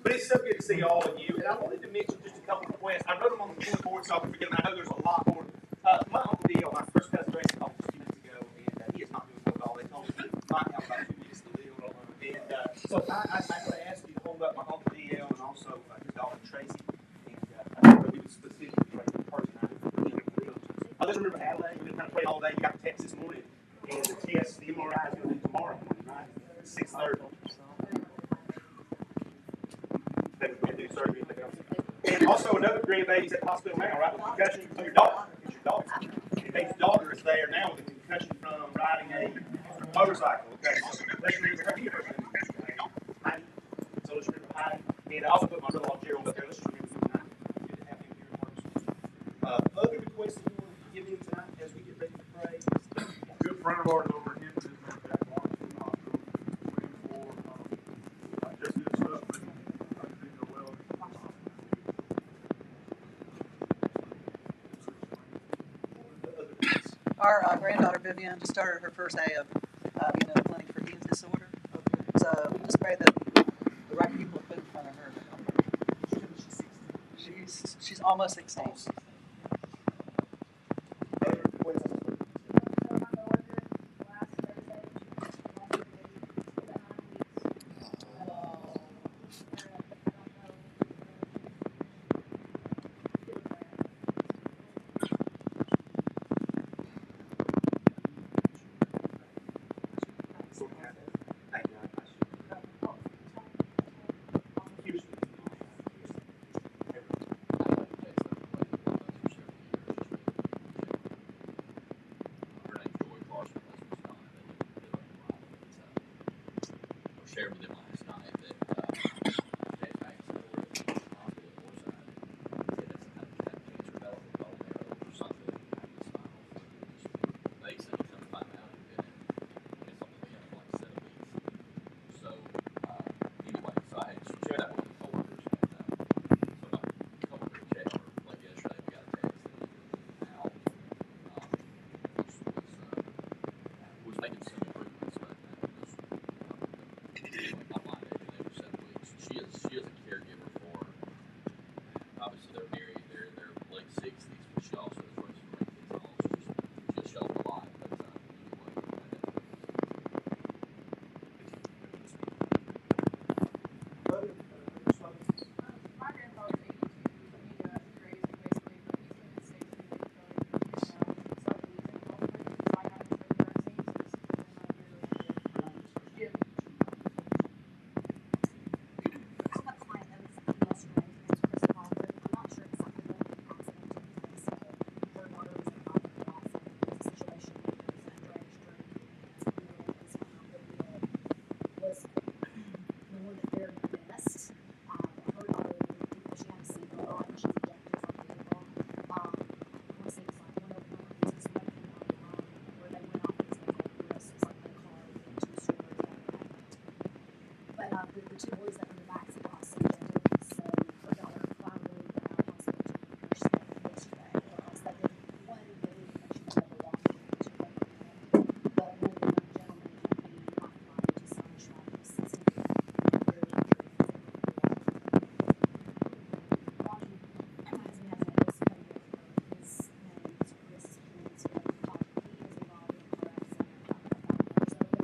But it's so good to see all of you. And I wanted to mention just a couple of requests. I wrote them on the bulletin board so I can forget them. I know there's a lot more. My Uncle Dale, my first cousin Grace called just a few minutes ago, and he is not doing so well. They told me he might have about 2 minutes to live. And so I asked you to hold up my Uncle Dale and also his daughter Tracy. And we would specifically pray for the person. I just remember Adelaide. We've been trying to pray all day. You got the text this morning. And the test, the MRI is going to be tomorrow morning, right? 6:30. Then we're going to do surgery. And also another grandbaby's at the hospital now, right? With concussion from your daughter. It's your daughter. And his daughter is there now with a concussion from riding a motorcycle. Okay, so let's remember her here. Heidi. So let's remember Heidi. And I also put my brother-in-law Gerald up there. Let's just remember him tonight. Good to have him here in person. Other requests that you want to give him tonight as we get ready to pray? Good friend of ours over in Houston, Jack Washington Hospital, waiting for just good stuff. Well. Our granddaughter Vivian just started her first day of being in a clinic for eating disorder. So we just pray that the right people are put in front of her. She's almost 16. Shared with him last night that Dave Banks over at the hospital at Forsyth said that's kind of cancer development bone marrow or something. They said he's going to find out in it's only been like 7 weeks. So anyway, so I had to share that with the coworkers. And so my coworker checked, or like yesterday, we got a text that Al was making some improvements, but she is a caregiver for, obviously they're married, they're late 60s, but she also is raising her kids and all. She just shows a lot, but My grandfather's 82. He crazy basically, but he's been in state for started using health treatments like having cryptocurrencies. Yeah. The two boys that were in the back seat lost some dental, so her daughter finally got out of hospital yesterday because they didn't, one, they didn't think she was ever walking, but one of the young gentlemen had been occupied to sign shrines since he was very, very Rocky reminds me of his co-worker. His name is Chris Kinsey. He is involved in a car accident about 5 years ago.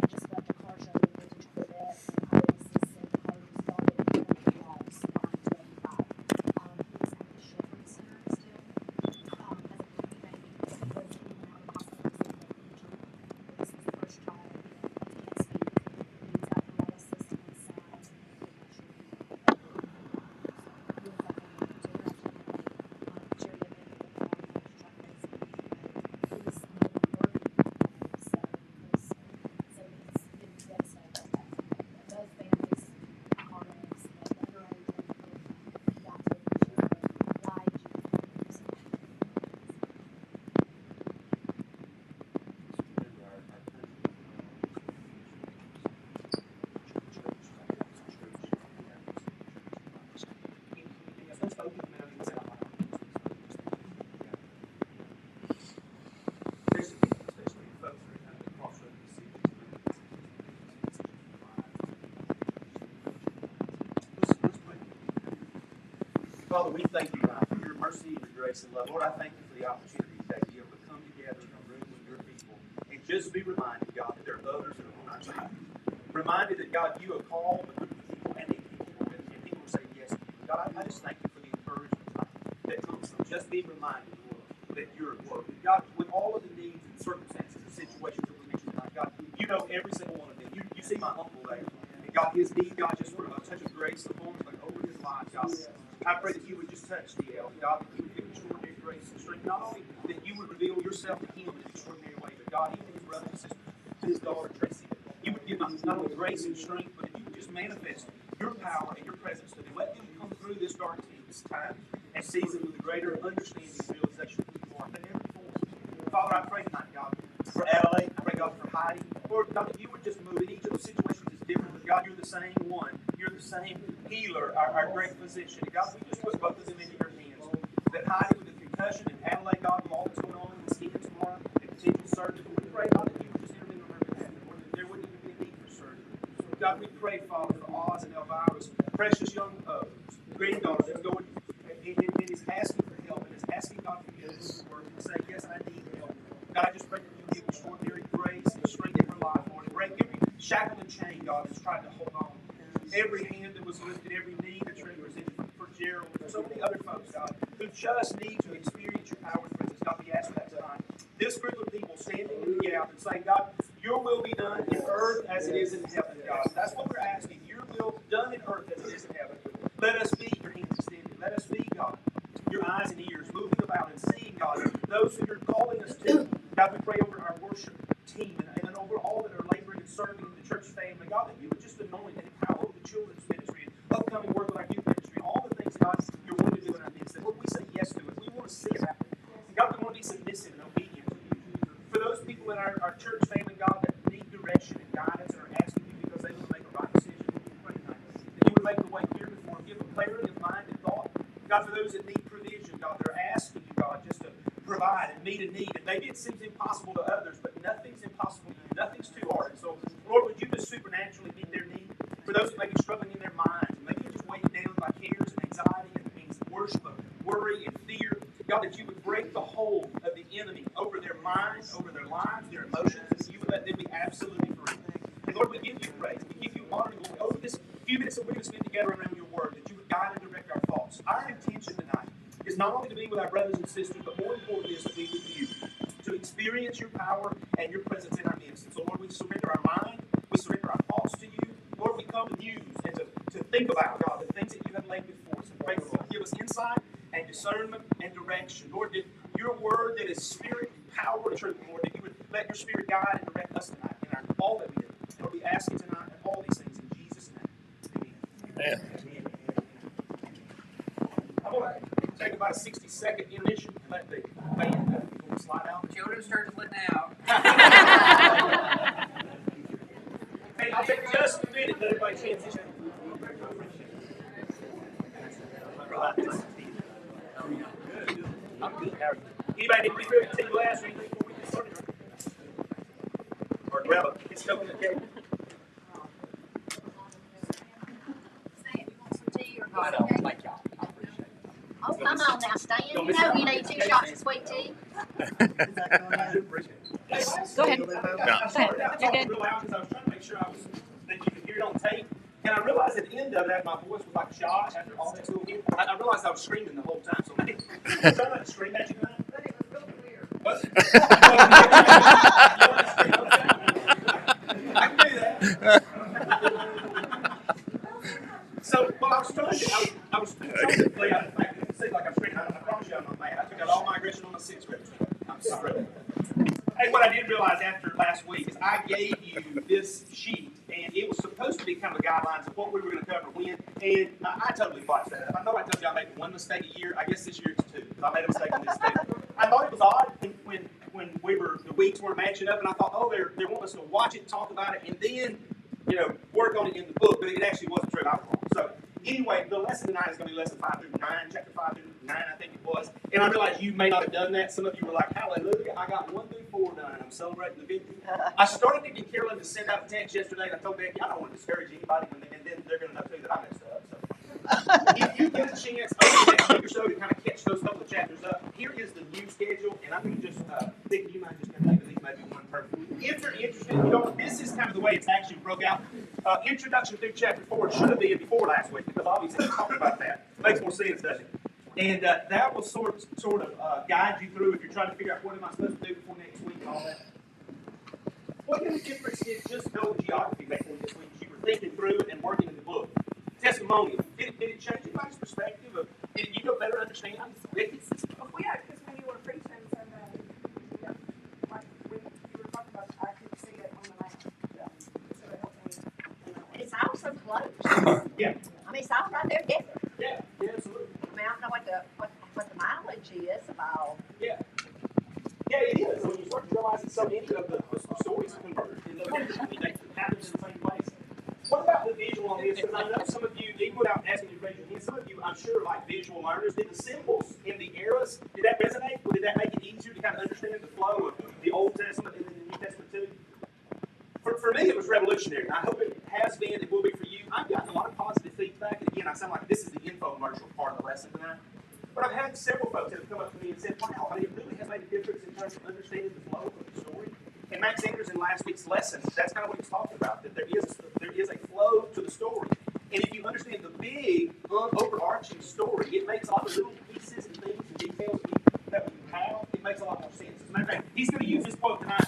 He just left a car show with his vet, and I didn't Father, we thank you, God, for your mercy and your grace and love. Lord, I thank you for the opportunity today to be able to come together in a room with your people and just be reminded, God, that there are others that are on our side. Reminded that, God, you have called a group of people and people will say yes to you. God, I just thank you for the encouragement that comes from just being reminded, Lord, that you're at work. God, with all of the needs and circumstances and situations that we mentioned tonight, God, you know every single one of them. You see my uncle there. And God, his need, God, just for a touch of grace upon him, like over his life, God. I pray that you would just touch DL, God, that you would give extraordinary grace and strength. Not only that you would reveal yourself to him in an extraordinary way, but God, even his brothers and sisters, to his daughter Tracy, you would give them not only grace and strength, but that you would just manifest your power and your presence to them. Let them come through this dark time and season with a greater understanding and realization of who you are than ever before. Father, I pray tonight, God, for Adelaide. I pray, God, for Heidi. Lord, God, that you would just move. In each of those situations is different, but God, you're the same one. You're the same healer, our great physician. God, we just put both of them into your hands. That Heidi with the concussion and Adelaide, God, with all that's going on in the skin tomorrow, and potential surgery, we pray, God, that you would just intervene on her behalf. Lord, that there wouldn't even be a need for surgery. God, we pray, Father, for Oz and Elvira's precious young granddaughter that's going and is asking for help and is asking God for you to work and say, yes, I need help. God, I just pray that you give extraordinary grace and strength in her life, Lord, and break every shackle and chain, God, that's tried to hold on. Every hand that was lifted, every need that's represented for Gerald, and for so many other folks, God, who just need to experience your power and presence. God, we ask for that tonight. This group of people standing in the gap and saying, God, your will be done in earth as it is in heaven, God. That's what we're asking. Your will done in earth as it is in heaven. Let us be your hands extended. Let us be, God, your eyes and ears moving about and seeing, God, those who you're calling us to. God, we pray over our worship team and over all that are laboring and serving in the church family. God, that you would just anoint and empower the children's ministry and upcoming work with our youth ministry and all the things, God, you're wanting to do in our midst. That, Lord, we say yes to it. We want to see it happen. God, we want to be submissive and obedient to you. For those people in our church family, God, that need direction and guidance and are asking you because they want to make a right decision, we pray tonight that you would make the way clear before them, give them clarity of mind and thought. God, for those that need provision, God, that are asking you, God, just to provide and meet a need. And maybe it seems impossible to others, but nothing's impossible to you. Nothing's too hard. So, Lord, would you just supernaturally meet their need? For those that may be struggling in their minds, maybe they're just weighed down by cares and anxiety and worship of worry and fear. God, that you would break the hold of the enemy over their minds, over their lives, their emotions, and you would let them be absolutely free. And Lord, we give you praise. We give you honor and glory over this few minutes that we're going to spend together around your word, that you would guide and direct our thoughts. Our intention tonight is not only to be with our brothers and sisters, but more importantly is to be with you, to experience your power and your presence in our midst. And so, Lord, we surrender our mind, we surrender our thoughts to you. Lord, we come to muse and to think about, God, the things that you have laid before us. And pray, Lord, give us insight and discernment and direction. Lord, that your word that is spirit and power and truth, Lord, that you would let your spirit guide and direct us tonight in all that we do. And Lord, we ask you tonight all these things in Jesus' name. Amen. Amen. I'm going to take about a 60-second intermission and let the band slide out. Children's church is letting out. Hey, I'll take just a minute to let everybody transition. I'm good. How are you? Anybody need to refill your glass or anything before we get started? Or grab a stuff on the table? Sam, you want some tea or I coffee? don't like y'all. Oh, come on now, Stan. You know you need 2 shots of sweet tea. Is that going in? Go ahead. I started out talking real loud because I was trying to make sure that you could hear it on tape. And I realized at the end of it, my voice was like shot after all that school here. I realized I was screaming the whole time. So maybe I'm trying not to scream at you tonight. But it was real clear. I can do that. So, well, I was trying to play out the fact that it seemed like I'm screaming. I promise you I'm not mad. I took out all my aggression on my 6th grade. I'm sorry. Hey, what I did realize after last week is I gave you this sheet, and it was supposed to be kind of the guidelines of what we were going to cover when, and I totally botched that. I know I told you I make one mistake a year. I guess this year it's 2, because I made a mistake on this too. I thought it was odd when the weeks were matching up, and I thought, oh, they're wanting us to watch it, talk about it, and then, work on it in the book, but it actually wasn't true. I was wrong. So, anyway, the lesson tonight is going to be lesson 5 through 9, chapter 5 through 9, I think it was. And I realize you may not have done that. Some of you were like, hallelujah, I got 1 through 4 done. I'm celebrating the victory. I started to get Carolyn to send out a text yesterday, and I told Becky, I don't want to discourage anybody, and then they're going to know too that I messed up. So, if you get a chance over the next week or so to kind of catch those couple of chapters up, here is the new schedule, and I'm going to just think you might just kind of think of these maybe one per. If you're interested, you know, this is kind of the way it's actually broke out. Introduction through chapter 4 should have been before last week because obviously we talked about that. Makes more sense, doesn't it? And that will sort of guide you through if you're trying to figure out what am I supposed to do before next week and all that. What kind of difference did just knowing geography make for you this week as you were thinking through it and working in the book? Testimonial. Did it change anybody's perspective? Did you go better understand? Ricky? Well, yeah, because when you were preaching, and you know, like when you were talking about, I could see it on the map. So it helped me. It's all so close. Yeah. I mean, it's all right there together. Yeah, absolutely. I mean, I don't know what the mileage is of all. Yeah. Yeah, it is. When you start to realize that so many of the stories converge in the they happen in the same place. What about the visual on this? Because I know some of you, even without asking you to raise your hand, some of you, I'm sure, like visual learners. Did the symbols in the eras, did that resonate? Or did that make it easier to kind of understand the flow of the Old Testament and the New Testament too? For me, it was revolutionary. And I hope it has been and will be for you. I've gotten a lot of positive feedback. And again, I sound like this is the infomercial part of the lesson tonight. But I've had several folks that have come up to me and said, wow, I mean, it really has made a difference in terms of understanding the flow of the story. And Max Anders in last week's lesson, that's kind of what he's talking about, that there is a flow to the story. And if you understand the big, overarching story, it makes all the little pieces and things and details that we have, it makes a lot more sense. As a matter of fact, he's going to use this quote tonight.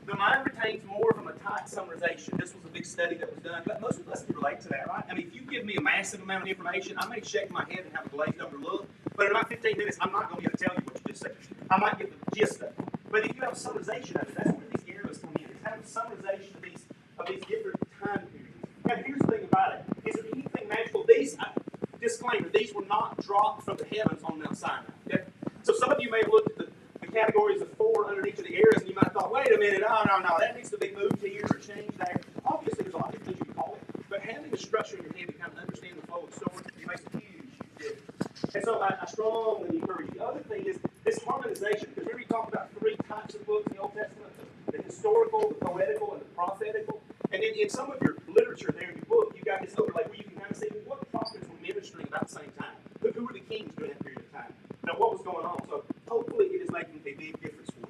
The mind retains more from a tight summarization. This was a big study that was done, but most of us can relate to that, right? I mean, if you give me a massive amount of information, I may shake my head and have a glazed over look, but in about 15 minutes, I'm not going to be able to tell you what you just said. I might get the gist of it. But if you have a summarization of it, that's where these eras come in. It's having a summarization of these different time periods. Now, here's the thing about it. Is there anything magical? These, disclaimer, these were not dropped from the heavens on Mount Sinai. Okay? So some of you may have looked at the categories of 4 underneath of the eras, and you might have thought, wait a minute, no, that needs to be moved here or changed there. Obviously, there's a lot of different things you can call it, but having a structure in your head to kind of understand the flow of the story, it makes a huge difference. And so I strongly encourage you. The other thing is this harmonization, because remember you talked about 3 types of books in the Old Testament, the historical, the poetical, and the prophetical. And then in some of your literature there in your book, you've got this overlay where you can kind of see what prophets were ministering about the same time. Who were the kings during that period of time? Now, what was going on? So hopefully it is making a big difference for you.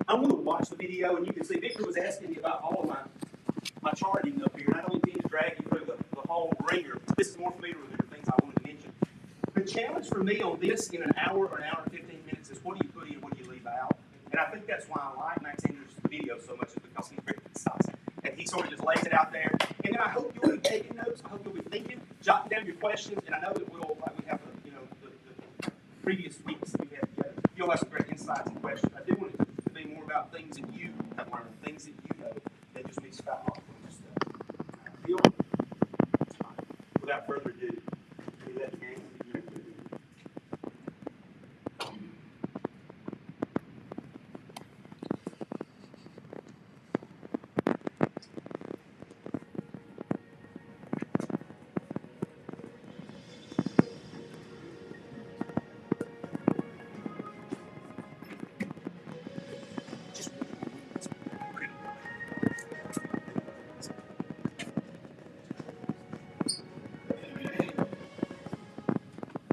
I want to watch the video, and you can see Victor was asking me about all of my charting up here, and I don't intend to drag you through the whole ringer. This is more familiar with the things I wanted to mention. The challenge for me on this in an hour or an hour and 15 minutes is what do you put in, what do you leave out? And I think that's why I like Max Anders' video so much, is because he's very concise. And he sort of just lays it out there. And then I hope you'll be taking notes. I hope you'll be thinking, jotting down your questions. And I know that we'll, like we have, the previous weeks we had together, you'll have some great insights and questions. I do want it to be more about things that you have learned, things that you know, than just me spouting off just feel. Without further ado, we let the game begin.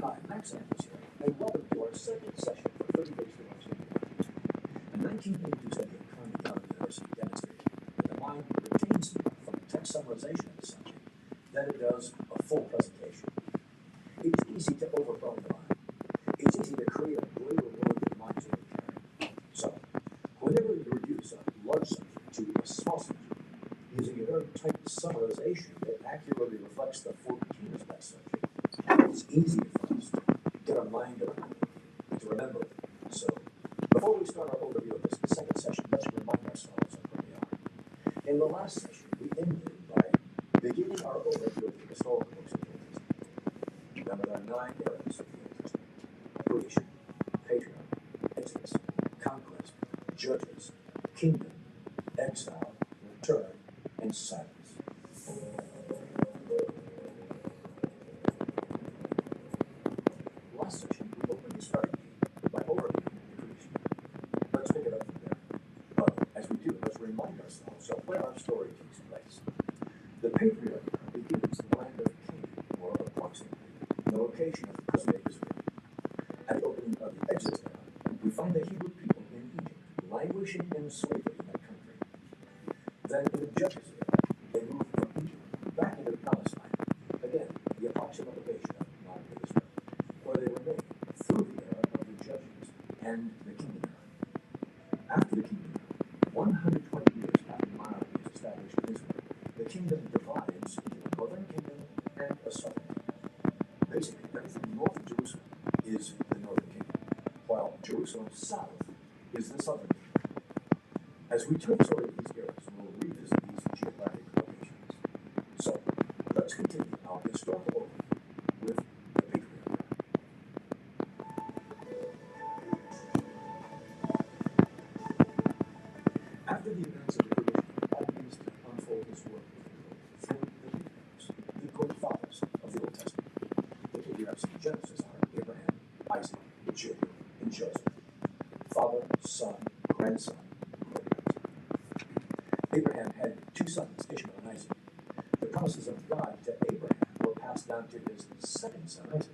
Hi, Max Anders here, and welcome to our second session for 30 Days to Watch. A 1982 study at Carnegie Mellon University demonstrated that the mind retains more from text summarization of the subject than it does a full presentation. It's easy to overwhelm the mind. It's easy to create a greater world than the mind is able to carry. So, whenever you reduce a large subject to a small subject, using a very tight summarization that accurately reflects the 14 of that subject, it's easy for us to get our mind around it, to remember it. So, before we start our overview of this second session, let's remind ourselves of where we are. In the last session, we ended by beginning our overview of the historical books of the Old Testament. Remember, there are 9 eras of the Old Testament: creation, patriarch, Exodus, conquest, judges, kingdom, exile, return, and silence. Last session, we opened the starting gate by overviewing the creation. Let's pick it up from there. But as we do, let's remind ourselves of where our story takes place. The patriarch begins in the land of Canaan, or approximately, no location of the present-day Israel. At the opening of the Exodus era, we find the Hebrew people in Egypt languishing in slavery in that country. Then in the Judges era, they moved from Egypt back into Palestine, again, the approximate location of modern-day Israel, where they remained through the era of the Judges and the Kingdom era. After the Kingdom era, 120 years after the monarchy is established in Israel, the kingdom divides into a northern kingdom and a southern kingdom. Basically, everything north of Jerusalem is the northern kingdom, while Jerusalem south is the southern kingdom. As we turn toward these eras, we'll revisit these geographic locations. So, let's continue our historical overview with the patriarch. After the events of the creation, God begins to unfold his work through the patriarchs, the great fathers of the Old Testament. The patriarchs in Genesis are Abraham, Isaac, Jacob, and Joseph. Father, son, grandson, great-grandson. Abraham had two sons, Ishmael and Isaac. The promises of God to Abraham were passed down to his second son, Isaac.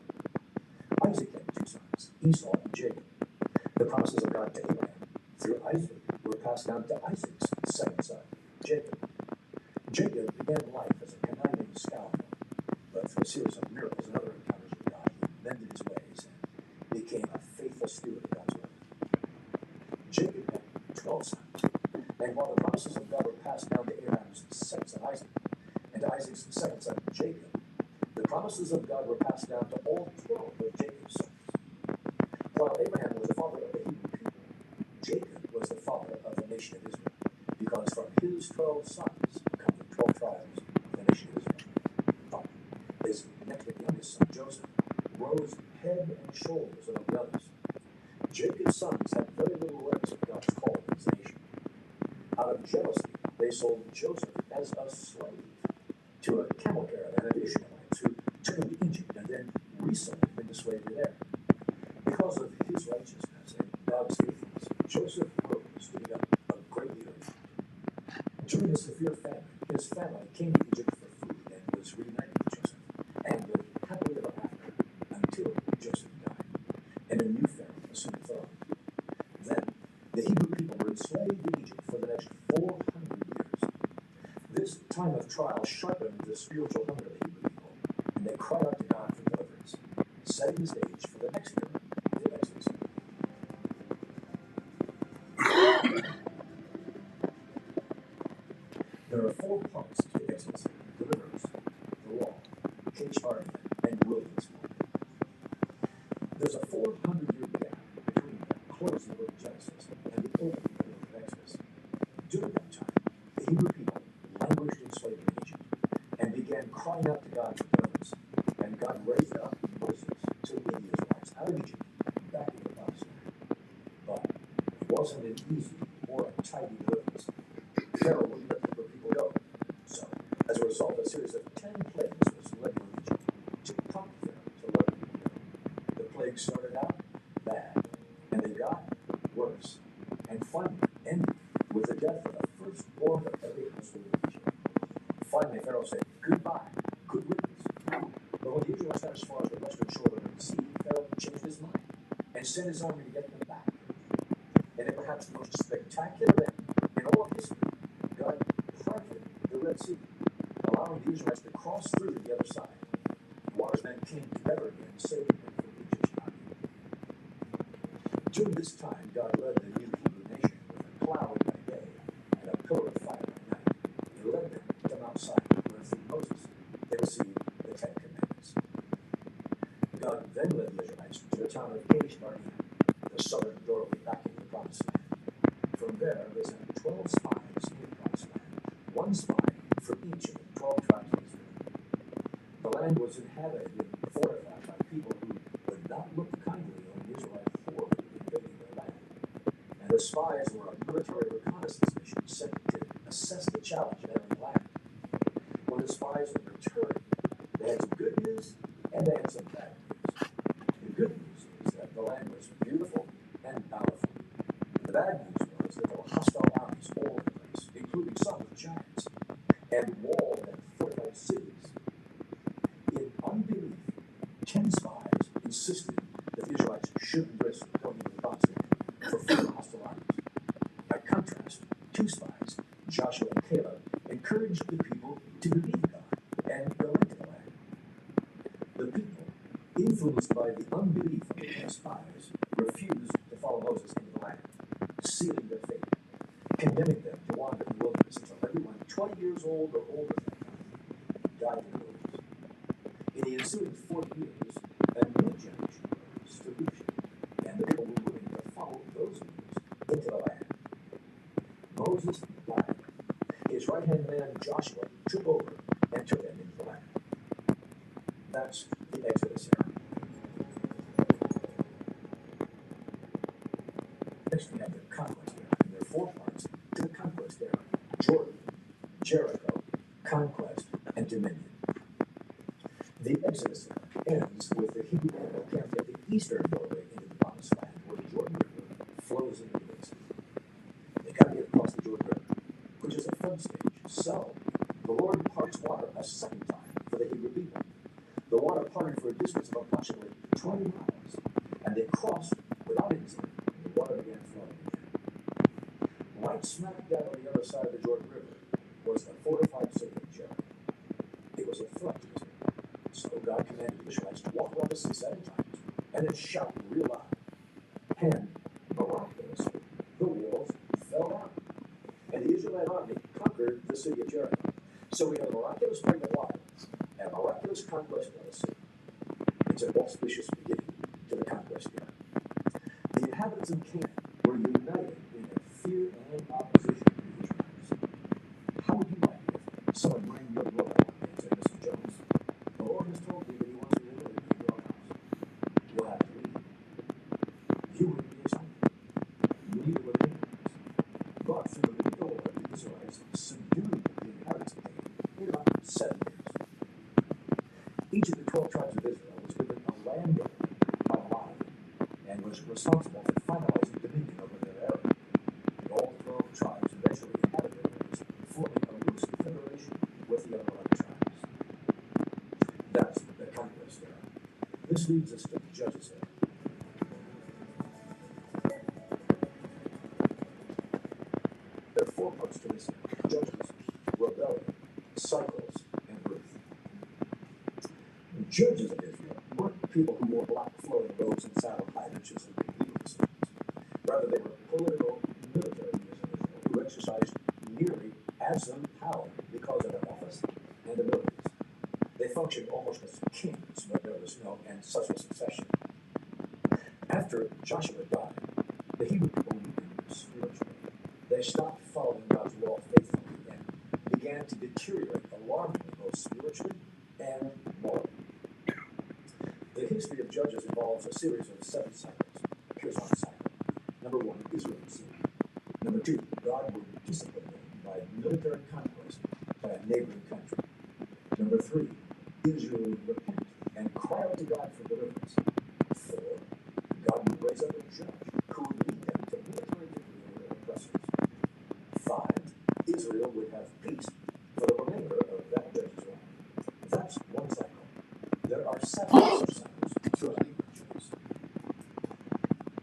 Isaac had two sons, Esau and Jacob. The promises of God to Abraham through Isaac were passed down to Isaac's second son, Jacob. Jacob began life as a conniving scoundrel, but through a series of miracles and other encounters with God, he mended his ways and became a faithful steward of God's word. Jacob had 12 sons, and while the promises of God were passed down to Abraham's second son Isaac, and to Isaac's second son Jacob, the promises of God were passed down to all 12 of Jacob's sons. While Abraham was the father of the Hebrew people, Jacob was the father of the nation of Israel, because from his 12 sons come the 12 tribes of the nation of Israel. But his next but youngest son, Joseph, rose head and shoulders above the others. Jacob's sons had very little awareness of God's call to his nation. Out of jealousy, they sold Joseph as a slave to a camel caravan of Ishmaelites who took him to Egypt and then resold him into slavery there. Because of his righteousness and God's faithfulness, Joseph rose to become a great leader. During a severe famine, his family came to Egypt for food and was reunited with Joseph, and lived happily ever after until Joseph died, and a new Pharaoh assumed the throne. Then, the Hebrew people were enslaved in Egypt for the next 400 years. This time of trial sharpened the spiritual hunger of the Hebrew people, and they cried out to God for deliverance, setting the stage for the next era, the Exodus. There are 4 parts to the Exodus: deliverance, the law, Kadesh Barnea, and wilderness. There's a 400-year gap between the close of the book of Genesis and the opening of the book of Exodus. During that time, the Hebrew people languished in slavery in Egypt and began crying out to God for deliverance. And God raised up Moses to lead the Israelites out of Egypt back into the promised land. But it wasn't an easy or a tidy deliverance. Pharaoh wouldn't let the Hebrew people go. So, as a result, a series of 10 plagues was levied on Egypt to prompt Pharaoh to let the people go. The plagues started out bad, and they got worse, and finally ended with the death of the firstborn of every household in Egypt. Finally, Pharaoh said, "Goodbye, good riddance." But when the Israelites got as far as the western shore of the sea, Pharaoh changed his mind and sent his army to get them back. And in perhaps the most spectacular event in all of history, God parted the Red Sea, allowing the Israelites to cross through to the other side. The waters then came together again, saving them from the Egyptian army. During this time, God led the new Hebrew nation with a cloud by day and a pillar of fire by night. He led them to Mount Sinai, where through Moses they received the 10 Commandments. God then led the Israelites to the town of Kadesh Barnea, the southern doorway back into the Promised Land. From there, they sent 12 spies into the Promised Land, 1 spy for each of the 12 tribes of Israel. The land was inhabited and fortified by people who would not look kindly on the Israelite horde invading their land. And the spies were a military reconnaissance mission sent to assess the challenge of enemy land. When the spies returned, they had some good news and they had some bad news. The good news is that the land was beautiful and bountiful. The bad news was that there were hostile armies all over the place, including some with giants, and walled and fortified cities. In unbelief, 10 spies influenced by the unbelief of their spies, refused to follow Moses into the land, sealing their fate, condemning them to wander in the wilderness until everyone 20 years old or older died in the wilderness. In the ensuing 40 years, a new generation rose to leadership, and the people were willing to follow those leaders into the land. Moses died. His right-hand man Joshua took over and took them into the land. That's the Exodus era. Next, we have the conquest era, and there are 4 parts to the conquest era: Jordan, Jericho, conquest, and dominion. The Exodus era ends with the Hebrew people camped at the eastern doorway into the Promised Land, where the Jordan River flows into the basin. They got to get across the Jordan River, which is a flood stage. So, the Lord parts water a second time for the Hebrew people. The water parted for a distance of approximately 20 miles, and they crossed without incident, and the water began flowing again. Right smack dab on the other side of the Jordan River was a fortified city of Jericho. It was a threat to Israel. So God commanded the Israelites to walk around the city 7 times and then shout real loud. And miraculously, the walls fell down, and the Israelite army conquered the city of Jericho. So we have a miraculous spring of water and a miraculous conquest of the city. It's an auspicious beginning to the conquest era. The inhabitants of Canaan were united in their fear and opposition to the Israelites. How would you like it if someone rang your doorbell and said, "Mr. Jones, the Lord has told me that he wants me to live in your house. You'll have to leave." You wouldn't be excited. Neither would the Israelites. But through the lead of the Lord, the Israelites subdued the inhabitants of Canaan in about 7 years. Each of the 12 tribes of Israel was given a land by lot and was responsible for finalizing dominion over their area. All 12 tribes eventually inhabited their areas, forming a loose confederation with the other 11 tribes. That's the conquest era. This leads us to the Judges era. There are 4 parts to this era: Judges, rebellion, cycles, and Ruth. The judges of Israel weren't people who wore black flowing robes and saddle bandages and made legal decisions. Rather, they were political, military leaders of Israel who exercised nearly absolute power because of their office and abilities. They functioned almost as kings, but there was no ancestral succession. After Joshua died, the Hebrew people weakened spiritually. They stopped following God's law faithfully and began to deteriorate alarmingly, both spiritually and morally. The history of Judges involves a series of 7 cycles. Here's one cycle. Number 1, Israel sinned. Number 2, God would discipline them by military conquest by a neighboring country. Number 3, Israel would repent and cry out to God for deliverance. 4, God would raise up a judge who would lead them to military victory over their oppressors. 5, Israel would have peace for the remainder of that judge's life. That's one cycle. There are 7 such cycles throughout the Judges.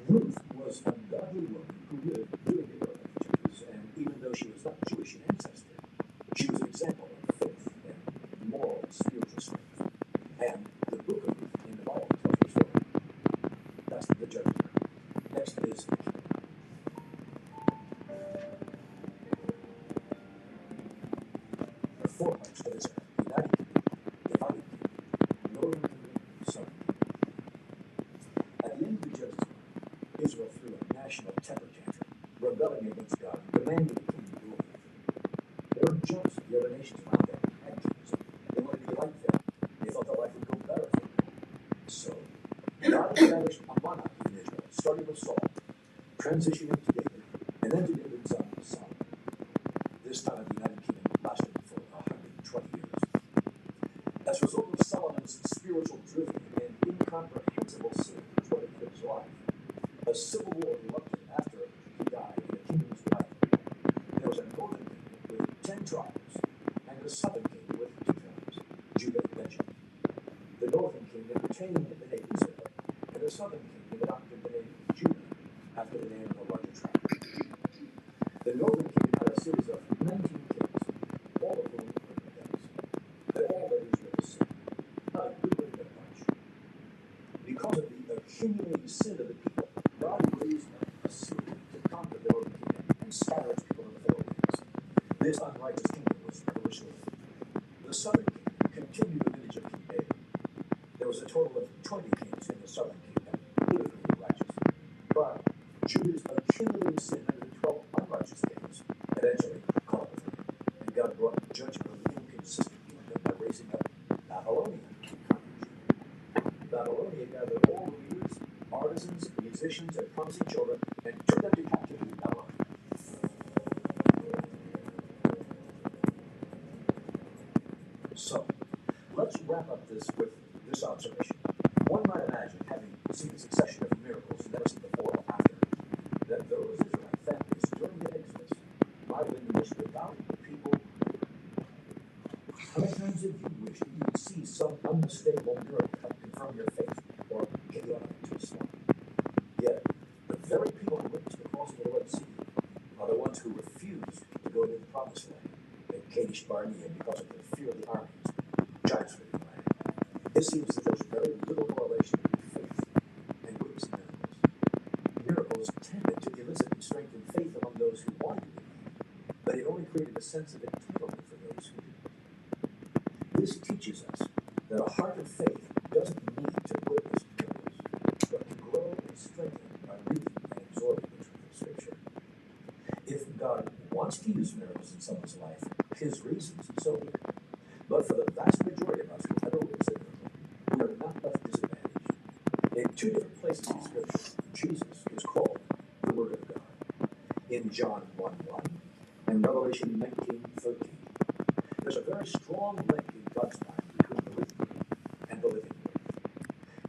Ruth was a godly woman who lived during the era of the Judges, and even though she was not Jewish in ancestry, she was an example of faith and moral and spiritual strength. And the book of Ruth in the Bible tells her story. That's the Judges era. Next is the King. There are 4 parts to this era: United Kingdom, Divided Kingdom, Northern Kingdom, Southern Kingdom. At the end of the Judges era, Israel threw a national temper tantrum, rebelling against God, demanding a king to rule them. They were jealous of the other nations around them who had kings. They wanted to be like them. They thought their life would go better for them. So, God established a monarchy in Israel, starting with Saul, transitioning to David, and then to David's son Solomon. This time the United Kingdom lasted for 120 years. As a result of Solomon's spiritual driven and incomprehensible sin toward the end of his life, a civil war erupted after he died and the kingdom was divided. There was a northern kingdom with 10 tribes and a southern kingdom with 2 tribes, Judah and Benjamin. The northern kingdom retained the name Israel, and the southern kingdom adopted the name Judah after the name of the larger tribe. The northern kingdom had a series of 19 kings, all of whom were rebels. They all led Israel to sin. Not a good way to bunch. accumulating sin of the people, God raised up Assyria to conquer the northern kingdom and scatter its people in the Philippines. This unrighteous kingdom was never restored. The southern kingdom continued the lineage of King David. There was a total of 20 kings in the southern kingdom, politically righteous. But Judah's accumulating sin under the 12 unrighteous kings eventually caught up with him, and God brought judgment on the inconsistent kingdom by raising up Babylonia to conquer Judah. Babylonia gathered all the leaders, artisans, musicians, and promising children, and took them to captivity in Babylon. So, let's wrap up this with this observation. One might imagine, having seen a succession of miracles never seen before or after, that those Israelite families during the Exodus might have been the most devout people. How many times have you wished that you could see some unmistakable miracle help confirm your faith or get you out of a slump? Yet, the very people who witnessed the crossing of the Red Sea are the ones who refused to go to the Promised Land at Kadesh Barnea because of the fear of the armies, giants for the land. It seems that there's very little correlation between faith and witnessing miracles. Miracles tended to elicit and strengthen faith among those who wanted to believe, but it only created a sense of entitlement for those who didn't. This teaches us that a heart of faith doesn't need to witness miracles, but can grow and strengthen by reading and absorbing the truth of Scripture. If God wants to use miracles in someone's life, his reasons, so be it. But for the vast majority of us who ever witness a miracle, we are not left disadvantaged. In two different places in Scripture, Jesus is called the Word of God. In John 1:1 and Revelation 19:13, there's a very strong link in God's mind between the written Word and the living Word.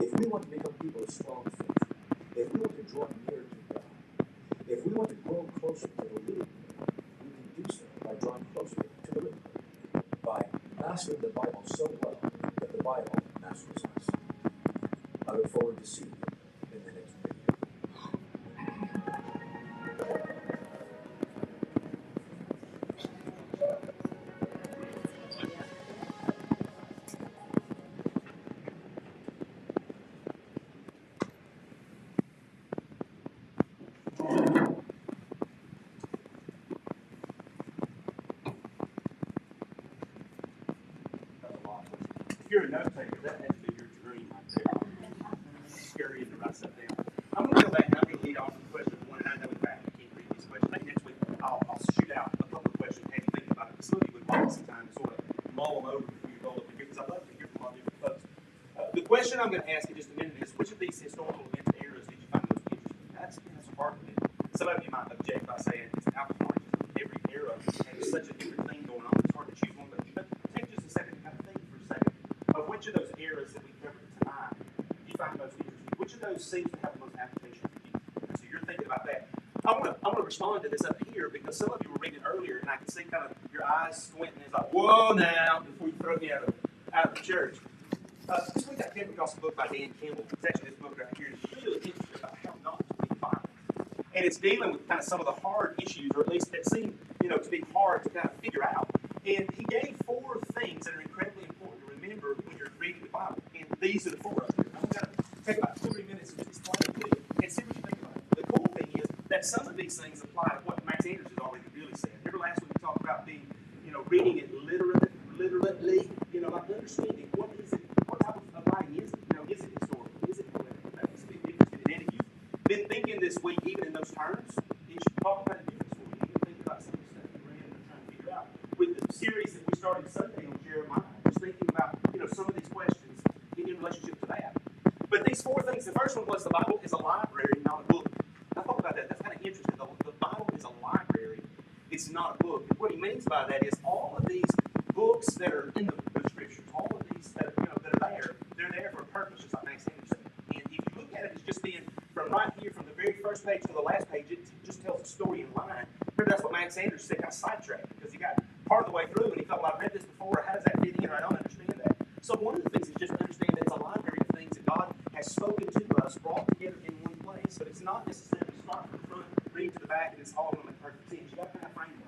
If we want to become people of strong faith, if we want to draw near to God, if we want to grow closer to the living Word, we can do so by drawing closer to the living Word, by mastering the Bible so well that the Bible masters us. I look forward to seeing you in the next video. That's a lot. If you're a note taker, that has to be your dream right there. Scary to write stuff down. I'm going to go back and I'm going to lead off with question one, and I know in fact I can't read these questions. Maybe next week I'll shoot out a couple of questions and have you think about it. Because some of you would like some time to sort of mull them over before you roll up here, because I'd love to hear from a lot of different folks. The question I'm going to ask in just a minute is, which of these historical events eras did you find most interesting? That's a hard one. Some of you might object by saying it's alcoholism. Every era has such a different thing going on. It's hard to choose one, but take just a second to kind of think for a second of which of those eras that we covered tonight you find most interesting. Which of those seems to have the most application for you? And so you're thinking about that. I want to respond to this up here because some of you were reading earlier, and I can see kind of your eyes squinting. It's like, whoa, now, before you throw me out of the church. This week I came across a book by Dan Campbell. It's actually this book right here. It's really interesting about how not to be violent. And it's dealing with kind of some of the hard issues, or at least that seem, to be hard to kind of figure out. And he gave 4 things that are incredibly important to remember when you're reading the Bible. And these are the 4 of them. I'm going to take about 2 or 3 minutes and just explain it to you and see what you think about it. The cool thing is that some of these things apply to what Max Anders has already really said. Remember last week we talked about being, reading it literally, like understanding what is it, what type of writing is it? Is it historical? Is it political? That's a big difference in any of you. Been thinking this week, even in those terms, it should talk about a difference for you. Even think about some of the stuff you read and trying to figure out. With the series that we started Sunday on Jeremiah, just thinking about, some of these questions in relationship to that. But these 4 things, the first one was the Bible is a library, not a book. I thought about that. That's kind of interesting. The Bible is a library. It's not a book. And what he means by that is all of these books that are in the Scriptures, all of these that are there, they're there for a purpose, just like Max Anders said. And if you look at it as just being from right here, from the very first page to the last page, it just tells a story in line. Remember, that's what Max Anders said, got sidetracked, because he got part of the way through and he thought, well, I've read this before, how does that fit in? Or I don't understand that. So one of the things is just understand that it's a library of things that God has spoken to us, brought together in one place. But it's not necessarily start from the front, read to the back, and it's all going to make perfect sense. You got to have a framework.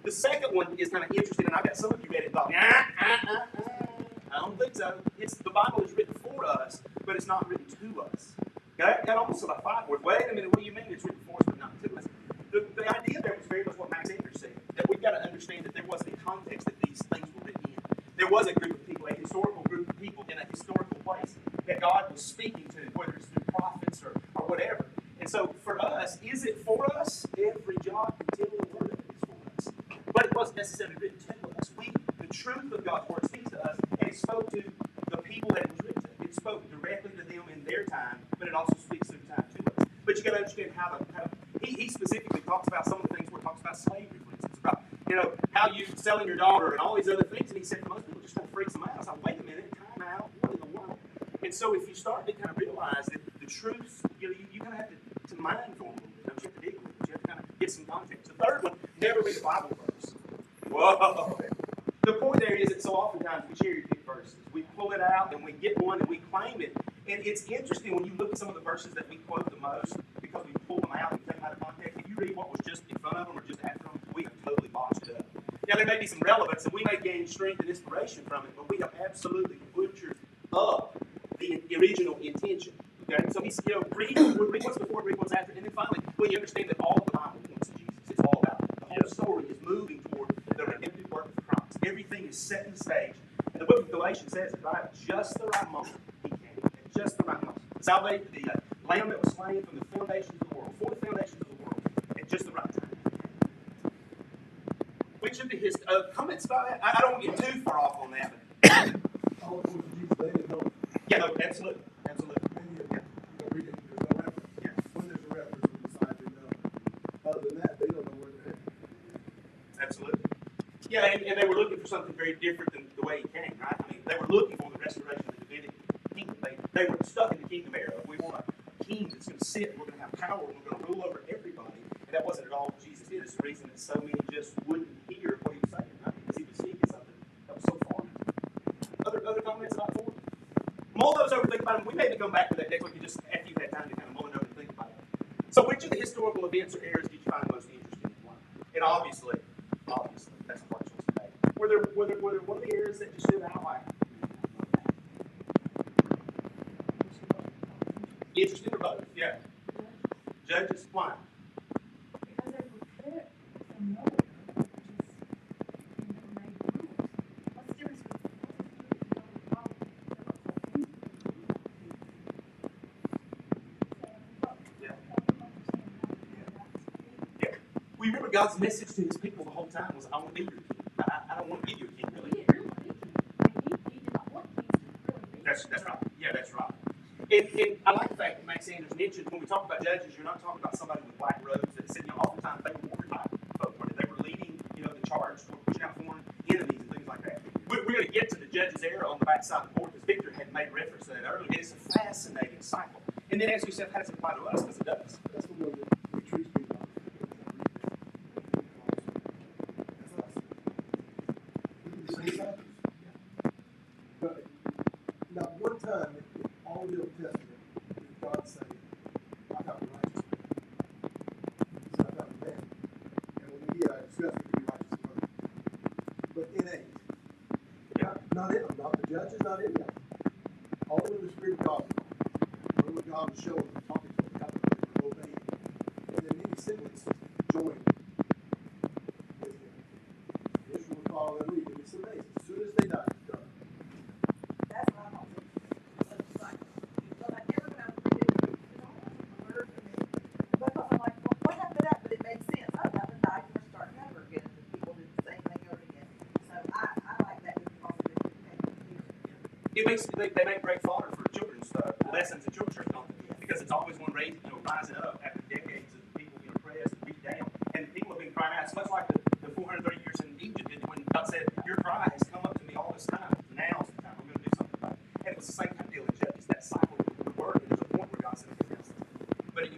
The second one is kind of interesting, and I bet some of you read it and thought, I don't think so. The Bible is written for us, but it's not written to us. That almost like a fight word. Wait a minute, what do you mean it's written for us but not to us? The idea there was very much what Max Anders said, that we've got to understand that there was a context that these things were written in. There was a group of people, a historical group of people in a historical place that God was speaking to, whether it's through prophets or whatever. And so for us, is it for us? Every jot and tittle and word of it is for us. But it wasn't necessarily written to us. The truth of God's word speaks to us, and it spoke to the people that it was written to. It spoke directly to them in their time, but it also speaks through time to us. But you got to understand how he specifically talks about some of the things where it talks about slavery, for instance, about how you selling your daughter and all these other things. And he said most people just kind of freaks them out. I was like, wait a minute, time out, what in the world? And so if you start to kind of realize that the truths, you kind of have to mine for them a little bit. Don't you have to dig with it? You have to kind of get some context. The third one, never read a Bible verse. Whoa. The point there is that so oftentimes we cherry pick verses. We pull it out and we get one and we claim it. And it's interesting when you look at some of the verses that we quote the most because we pull them out and take them out of context. If you read what was just in front of them or just after them, we have totally botched it up. Now, there may be some relevance and we may gain strength and inspiration from it, but we have absolutely butchered up the original intention. Okay? So he's, read what's before, read what's after, and then finally, when you understand that all of the Bible points to Jesus, it's all about it. The whole story is moving toward the redemptive work of Christ. Everything is set in the stage. And the book of Galatians says it, right? At just the right moment, he came. At just the right moment. Salvation, the Lamb that was slain from the foundations of the world, for the foundations of the world, at just the right time. Which of the comments about that? I don't want to get too far off on that. All the words of Jesus, they didn't know. Yeah, no, absolutely. Absolutely. Yeah. There's no reference. Yeah. When there's a reference, we decide to know. Other than that, they don't know where they're at. Absolutely. Yeah, and they were looking for something very different than the way he came, right? I mean, they were looking for the restoration of the Davidic kingdom. They were stuck in the kingdom era. We want a king that's going to sit, and we're going to have power, and we're going to rule over everybody. And that wasn't at all what Jesus did. It's the reason that so many just wouldn't hear what he was saying, right? Because he was speaking something that was so foreign. Other comments about it? Mull those over, think about them. We maybe come back to that next week, just after you've had time to kind of mull it over and think about it. So which of the historical events or eras did you find most interesting? And obviously, that's the question today. Were there one of the areas that just stood out like interesting or both? Yeah. Judges, why? Because they were picked from nowhere, just, made rules. What's the difference Yeah. We remember God's message to his people the whole time was, I want to be your king. I don't want to give you a king, really. He didn't really need to. He did not want kings to really be. That's right. Yeah, that's right. And I like the fact that Max Anders mentioned when we talk about judges, you're not talking about somebody with white robes that said, oftentimes they were warrior type folk. They were leading, the charge for pushing out foreign enemies and things like that. We're going to get to the judges era on the backside of the board because Victor had made reference to that earlier. And it's a fascinating cycle. And then ask yourself, how does it apply to us? Because it does. That's the one that retreats people. That's us. But not one time in all the Old Testament did God say, I found a righteous man. He said, I found a man. And when we discuss it, we be righteous and perfect. But in age. Yeah. Not in them. Not the judges, not in them. All of them the Spirit of God. Remember what God was showing them, talking to them, helping them, and obeying. And then many siblings joined with him. Israel would follow their lead. And it's amazing. As soon as they died, it's done. That's what I'm hoping. It's like, well, I never got to read it. It's almost a word for me. Because I'm like, well, what happened to that? But it made sense. Oh, that one died. We're starting over again. And people did the same thing over again. So I like that because of it. It makes they make great fodder for children's lessons in children's church, don't they? Because it's always one raising, rising up after decades of people being oppressed and beat down, and people have been crying out. It's much like the 430 years in Egypt did when God said, "Your cry has come up to me all this time. Now's the time. I'm going to do something about it." And it was the same kind of deal in Judges. That cycle would work, and there's a point where God said, "Okay, but it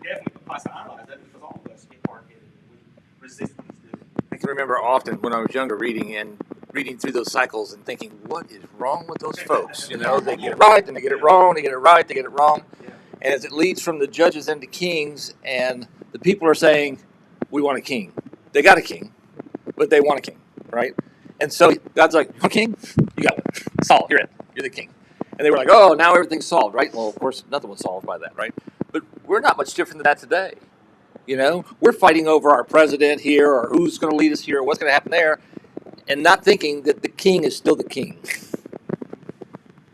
definitely applies to our lives. That because all of us get hard-headed and we resist what He's doing." I can remember often when I was younger reading through those cycles and thinking, what is wrong with those folks? They get it right, and they get it wrong, they get it right, they get it wrong. And as it leads from the judges into kings, and the people are saying, we want a king. They got a king, but they want a king, right? And so God's like, you want a king? You got one. Saul, you're it. You're the king. And they were like, oh, now everything's solved, right? Well, of course, nothing was solved by that, right? But we're not much different than that today. You know, we're fighting over our president here or who's going to lead us here or what's going to happen there, and not thinking that the king is still the king.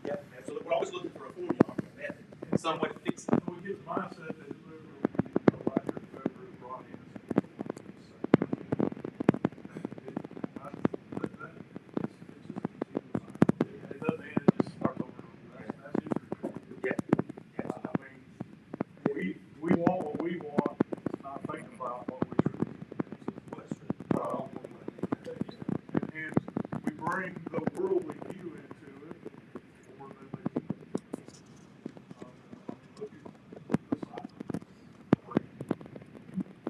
Yeah, absolutely. We're always looking for a formula, method, some way to fix it. We get the mindset that whoever we elect or whoever is brought in is it doesn't end, it just starts over. That's usually Yeah. I mean, we want what we want, not thinking about what we should. And we bring the worldly view into it, more than the kingdom. Look at the side.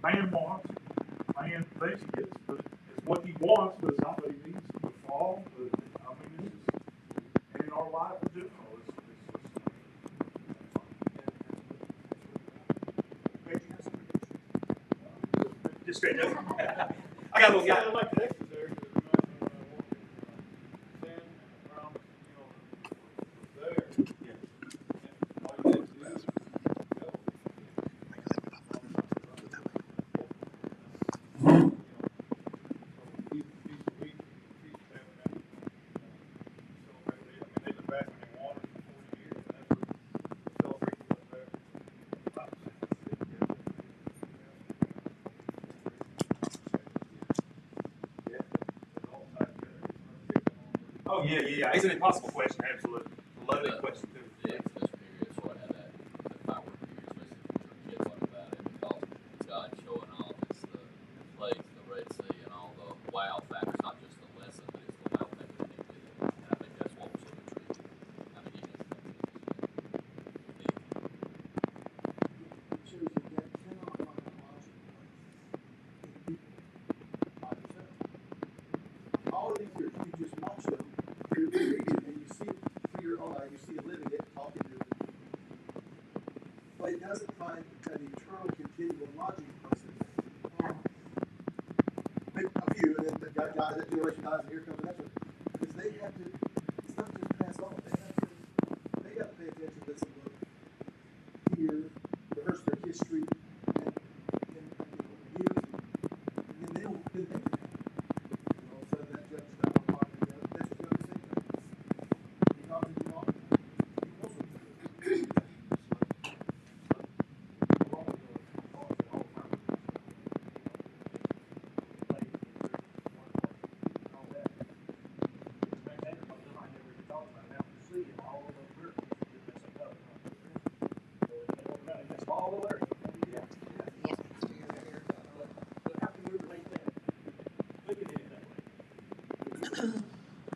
Man wants, man thinks he gets, but it's what he wants, but it's not what he needs to fall. But, I mean, it's just, in our life in general, Just straight up. I got a little guy. I like Texas there, because it reminds me when I walked in, San around, there. And all you have to do is Oh, yeah. It's an impossible question, absolutely. Loaded question, too. The Exodus period sort of had that power period, especially for kids like that, because it's God showing off, it's the plagues, the Red Sea, and all the wow factors, not just the lesson, but it's the wow factor that they did. And I think that's what was so intriguing. I mean, he is. It shows that God cannot find a logical place in people by themselves. All of these years, you just watch them, you read it, and you see it through your own eye, you see it living it, talking to it. But it doesn't find an eternal, continual logic place in it. Maybe a few, and then the guy, that generation dies, and here comes the next one. Because they have to, it's not just pass on, they got to pay attention to some book, hear, rehearse their history, and review, and then they can happen. And all of a sudden that judge is not talking to the other, that's just going to say that. He talking to you all, he knows what to do.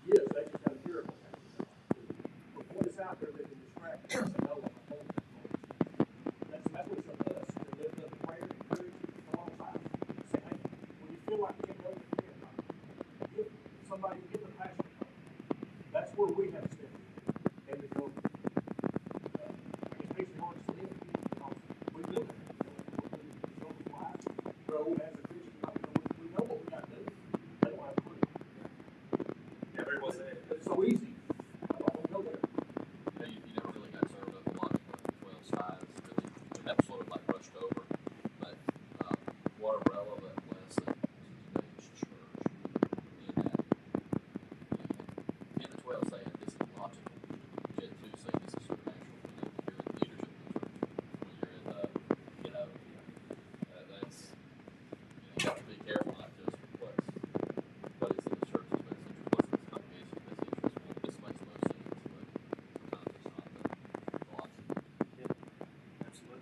Yes, they just have a miracle. But what is out there that can distract us and know what the whole thing is. That's what it's up to us to lift up prayer and courage alongside. Say, hey, when you feel like you can't go to the prayer, give somebody, give the passion. That's where we have to step in. And to go, I guess makes it hard to live. We live in it. We go through life, grow as a Christian. We know what we got to do. They don't have a clue. Yeah, very well said. It's so easy. I don't know there. You know, you never really got served up a lot of the 12 spies, really. And that was sort of like brushed over. But what a relevant lesson to today's church in that. In the 12 saying this is logical, Gen 2 saying this is supernatural. You know, you're in leadership in the church. When you're in the, you know, that's, you have to be careful not just what is in the church's best interest, what's in the congregation's best interest. Well, this makes most sense, but sometimes it's not the logic. Absolutely.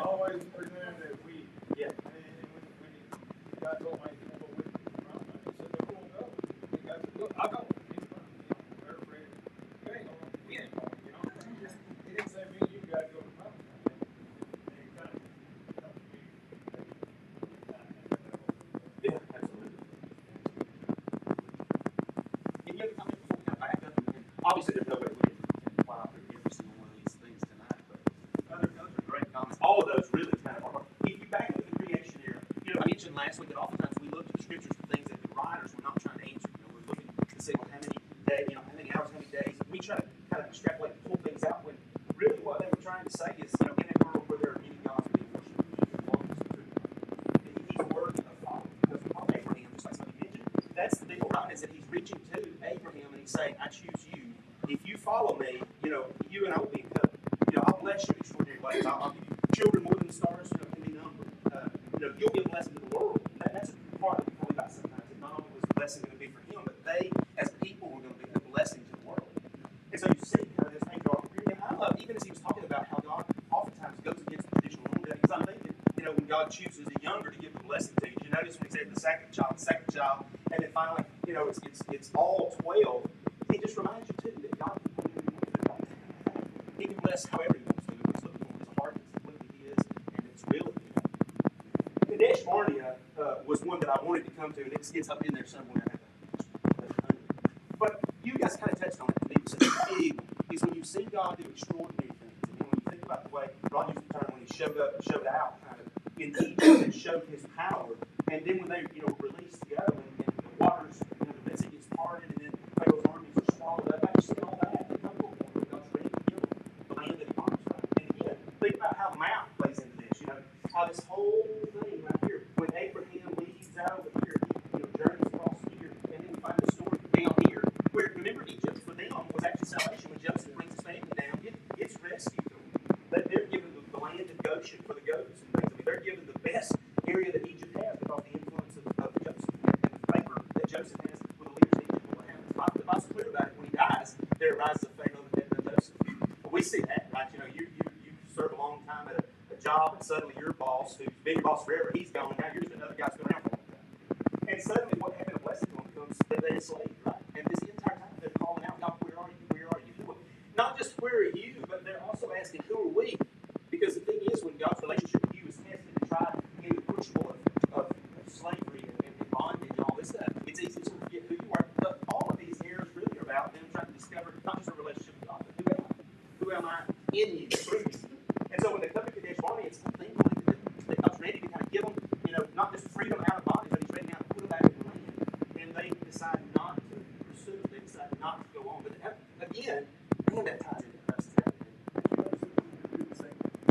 Always presented that we, Yeah. and when he got told me, well, we can run that, he said, "Well, we'll go." He got to, look, I'll go. He's fine, paraphrase. You ain't going, we ain't going, you know? He didn't say, me, you gotta go to mountain. And he kind of helped me. Yeah, absolutely. Any other comments before we kind of back up? And obviously, there's no way we can fly through every single one of these things tonight, but last week that oftentimes we look at the scriptures for things that the writers were not trying to answer. We're looking to say, well, how many days, how many hours, how many days. We try to kind of extrapolate and pull things out when really what they were trying to say is, in a world where there are many gods being worshipped, he's worthy of following because of Abraham, just like somebody mentioned. That's the deal, right? Is that he's reaching to Abraham and he's saying, I choose you. If you follow me, you and I will be in covenant. I'll bless you in extraordinary ways. I'll give you children more than the stars can be numbered. You'll be a blessing to the world. That's a part that we believe about sometimes. That not only was the blessing going to be for him, but they, as people, were going to be a blessing to the world. And so you see kind of this thing going. And I love, even as he was talking about how God oftentimes goes against the traditional rule, because I'm thinking, when God chooses a younger to give the blessing to, you notice when he said the second child, and then finally, it's all 12. He just reminds you too that God he can bless however he wants to. He's looking for his heart, it's what he is, and it's will. Kadesh Barnea was one that I wanted to come to, and it's up in there somewhere. But you guys kind of touched on it. It was a big one. Is when you see God do extraordinary things, and then when you think about the way Ron used the term when he showed up, showed out, kind of in Egypt, and showed his power, and then when they were released to go, and the waters, the Red Sea gets parted, and then Pharaoh's armies are swallowed up. I just see all that. They come to a point where God's ready to give them the land that he promised. Right? And again, think about how Mount plays into this. How this whole thing right here, when Abraham leaves out over here, he journeys across here, and then we find the story down here, where remember Egypt for them was actually salvation. When Joseph brings his family down, it's rescue. That they're given the land of Goshen for the goats and things. They're given the best area that Egypt has because the influence of Joseph and the favor that Joseph has with the leaders of Egypt. What happens? The Bible's clear about it. When he dies, there arises a Pharaoh that didn't know Joseph. But we see that, right? You serve a long time at a job, and suddenly your boss, who's been your boss forever, he's gone. Now you're just another guy who's been around for a long time. And suddenly, what happened to blessing them becomes that they're enslaved, right? And this entire time they're calling out, God, where are you? Where are you? Not just where are you, but they're also asking, who are we? Because the thing is, when God's relationship with you is tested and tried in the crucible of slavery and bondage and all this stuff, it's easy to forget who you are. But all of these errors really are about them trying to discover not just a relationship with God, but who am I in you, through you. And so when they come to Kadesh Barnea, it's the thing that God's ready to kind of give them, not just freedom out of bondage, but he's ready now to put them back in the land. And they decide not to pursue it. They decide not to go on. But again, that ties into us.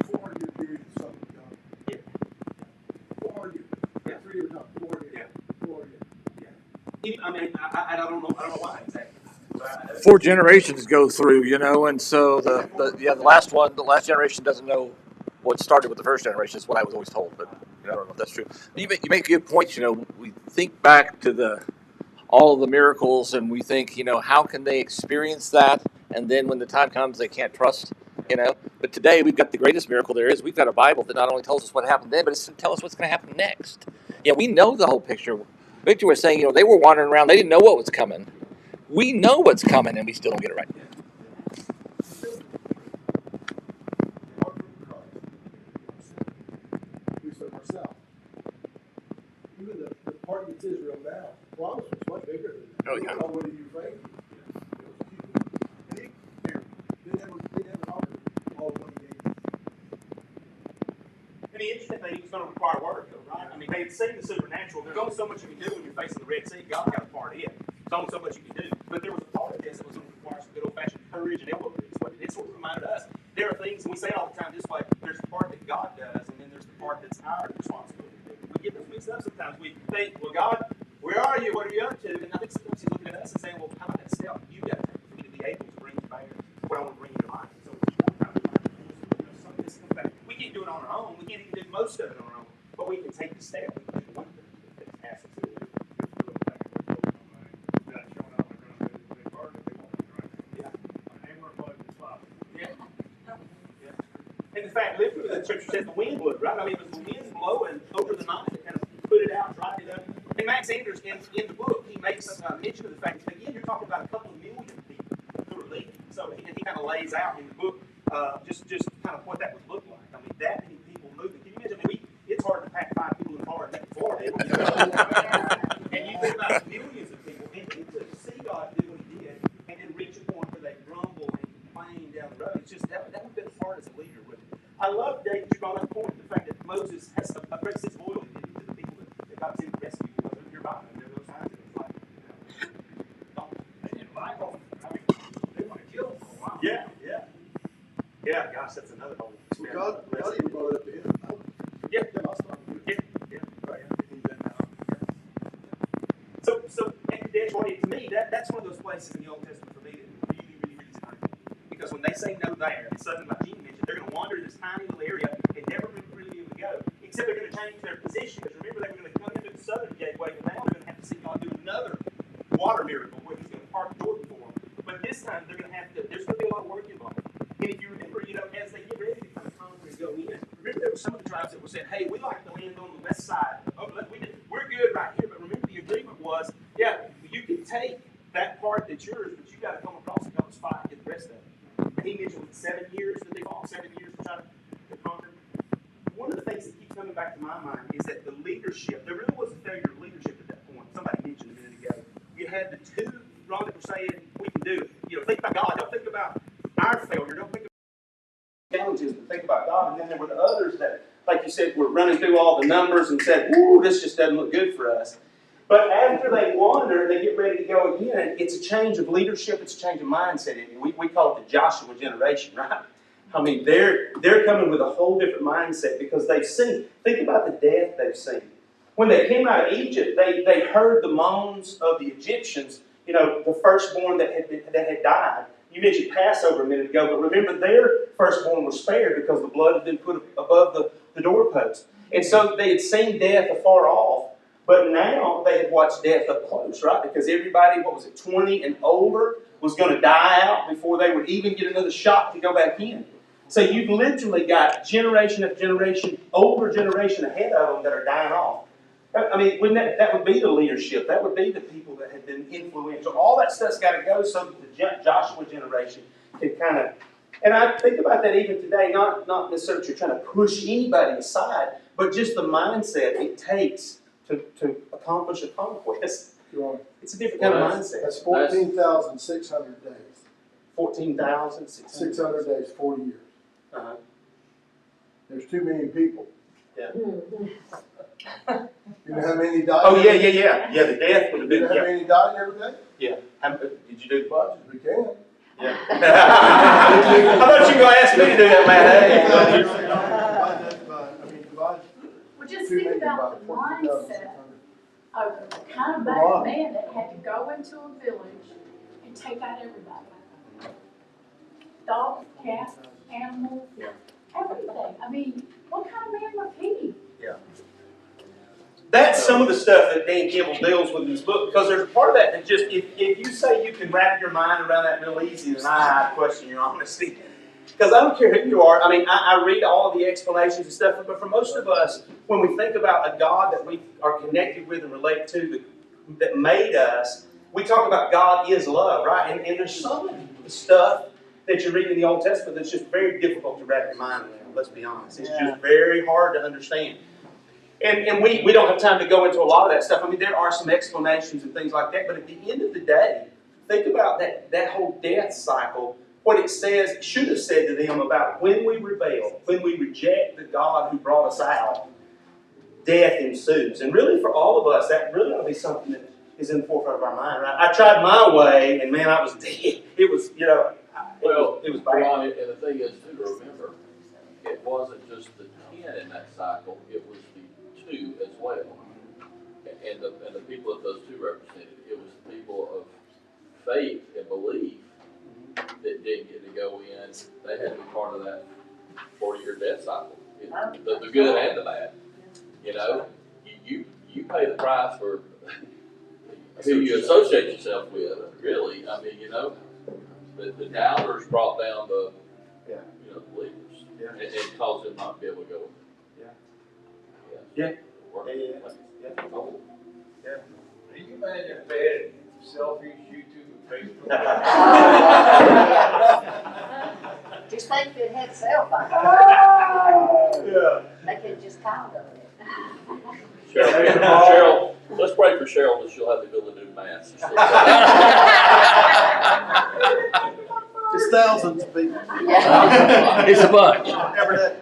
400-year period of something with God. Yeah. 400 years. Yeah. 3 years, not 4 years. Yeah. 4 years. Yeah. I don't know why exactly. 4 generations go through, and so the last generation doesn't know what started with the first generation. Is what I was always told, but I don't know if that's true. You make good points. We think back to all of the miracles, and we think, how can they experience that? And then when the time comes, they can't trust, But today we've got the greatest miracle there is. We've got a Bible that not only tells us what happened then, but it's to tell us what's going to happen next. Yeah, we know the whole picture. Victor was saying, they were wandering around. They didn't know what was coming. We know what's coming, and we still don't get it right. We serve ourselves. Even the part that's Israel now, the promise was much bigger than that. Oh, yeah. All the way to Euphrates. And they never offered all of what he gave. And the interesting thing, it's going to require work, though, right? They had seen the supernatural. There's only so much you can do when you're facing the Red Sea. God got a part in it. There's only so much you can do. But there was a part of this that was going to require some good old-fashioned courage and elbow grease. But it sort of reminded us, there are things, and we say it all the time this way, there's the part that God does, and then there's the part that's our responsibility to do. We get those mixed up sometimes. We think, well, God, where are you? What are you up to? And I think sometimes he's looking at us and saying, well, how about that step you got to take for me to be able to bring you back what I want to bring you to life? So some of this comes back. We can't do it on our own. We can't even do most of it on our own. But we can take the step. We can do one thing that asks us to do. And in fact, literally, the scripture says the wind blew, right? It was the wind blowing over the night that kind of put it out, dried it up. And Max Anders, in the book, he makes mention of the fact that, again, you're talking about a couple of million people who are leaving. So he kind of lays out in the book just kind of what that would look like. That many people moving. Can you imagine? It's hard to pack 5 people in the car and make it 4 people. And you think about millions of people, and to see God do what he did, and then reach a point where they grumble and complain down the road. It's just that would have been hard as a leader, wouldn't it? I love David, you brought up the point, the fact that Moses has a great sense of loyalty to the people that God another whole. God even brought it up to him. Yeah. I was talking to him. Yeah. Right. He said, no. So that's why, to me, that's one of those places in the Old Testament for me that really excites me. Because when they say no there, it's something like Gene mentioned, they're going to wander in this tiny little area and never really be able to go. Except they're going to change their position. Because remember, they were going to come into the southern gateway, but now they're going to have to see God do another water miracle where He's going to part Jordan for them. But this time, they're going to have to, there's going to be a lot of work involved. And if you remember, as they get ready to kind of conquer and go in, remember there were some of the tribes that were saying, hey, we like to land on the west side. Oh, we're good right here. But remember, the agreement was, yeah, you can take that part that's yours, but you got to come across and help us fight and get the rest of it. And he mentioned 7 years that they fought, 7 years to try to conquer. One of the things that keeps coming back to my mind is that the leadership, there really was a failure of leadership at that point. Somebody mentioned a minute ago. You had the two, Ron, that were saying, we can do it. Think about God. Don't think about our failure. Don't think about challenges, but think about God. And then there were the others that, like you said, were running through all the numbers and said, ooh, this just doesn't look good for us. But after they wander, they get ready to go again. It's a change of leadership. It's a change of mindset. We call it the Joshua generation, right? I mean, they're coming with a whole different mindset because they've seen. Think about the death they've seen. When they came out of Egypt, they heard the moans of the Egyptians. The firstborn that had died. You mentioned Passover a minute ago, but remember their firstborn was spared because the blood had been put above the doorpost. And so they had seen death afar off, but now they had watched death up close, right? Because everybody, 20 and older, was going to die out before they would even get another shot to go back in. So you've literally got generation after generation, older generation ahead of them that are dying off. I mean, wouldn't that would be the leadership. That would be the people that had been influential. All that stuff's got to go so that the Joshua generation can kind of... And I think about that even today, not necessarily you're trying to push anybody aside, but just the mindset it takes to accomplish a conquest. It's a different kind of mindset. That's 14,600 days. 14,600 days, 40 years. Uh-huh. There's too many people. Yeah. You know how many died? Oh, yeah. Yeah, the death would have been... You know how many died every day? Yeah. Did you do the Much as we can. Yeah. I thought you were going to ask me to do that, man. Well, just think about the mindset of the kind of bad man that had to go into a village and take out everybody. Dogs, cats, animals, everything. I mean, what kind of man was he? Yeah. That's some of the stuff that Dan Kimball deals with in his book, because there's a part of that that just, if you say you can wrap your mind around that real easy, then I question your honesty. Because I don't care who you are. I mean, I read all of the explanations and stuff, but for most of us, when we think about a God that we are connected with and relate to, that made us, we talk about God is love, right? And there's some stuff that you read in the Old Testament that's just very difficult to wrap your mind around, let's be honest. It's just very hard to understand. And we don't have time to go into a lot of that stuff. I mean, there are some explanations and things like that, but at the end of the day, think about that whole death cycle. What it says, should have said to them about when we rebel, when we reject the God who brought us out, death ensues. And really for all of us, that really ought to be something that is in the forefront of our mind, right? I tried my way, and man, I was dead. It was, it was bad. Ron, and the thing is, too, to remember, it wasn't just the 10 in that cycle, it was the 2 as well. And the people that those 2 represented, it was the people of faith and belief that didn't get to go in. They had to be part of that 40-year death cycle. The good and the bad. You pay the price for who you associate yourself with, really. I mean, the downers brought down the believers. Yeah. And caused them not to be able to go. Yeah. Can you imagine a bad selfish YouTube Facebook? Just think if it had cell phones. Yeah. They could just count on it. Cheryl, let's pray for Cheryl that she'll have the ability to do math. Just thousands of people. It's a bunch. Every day.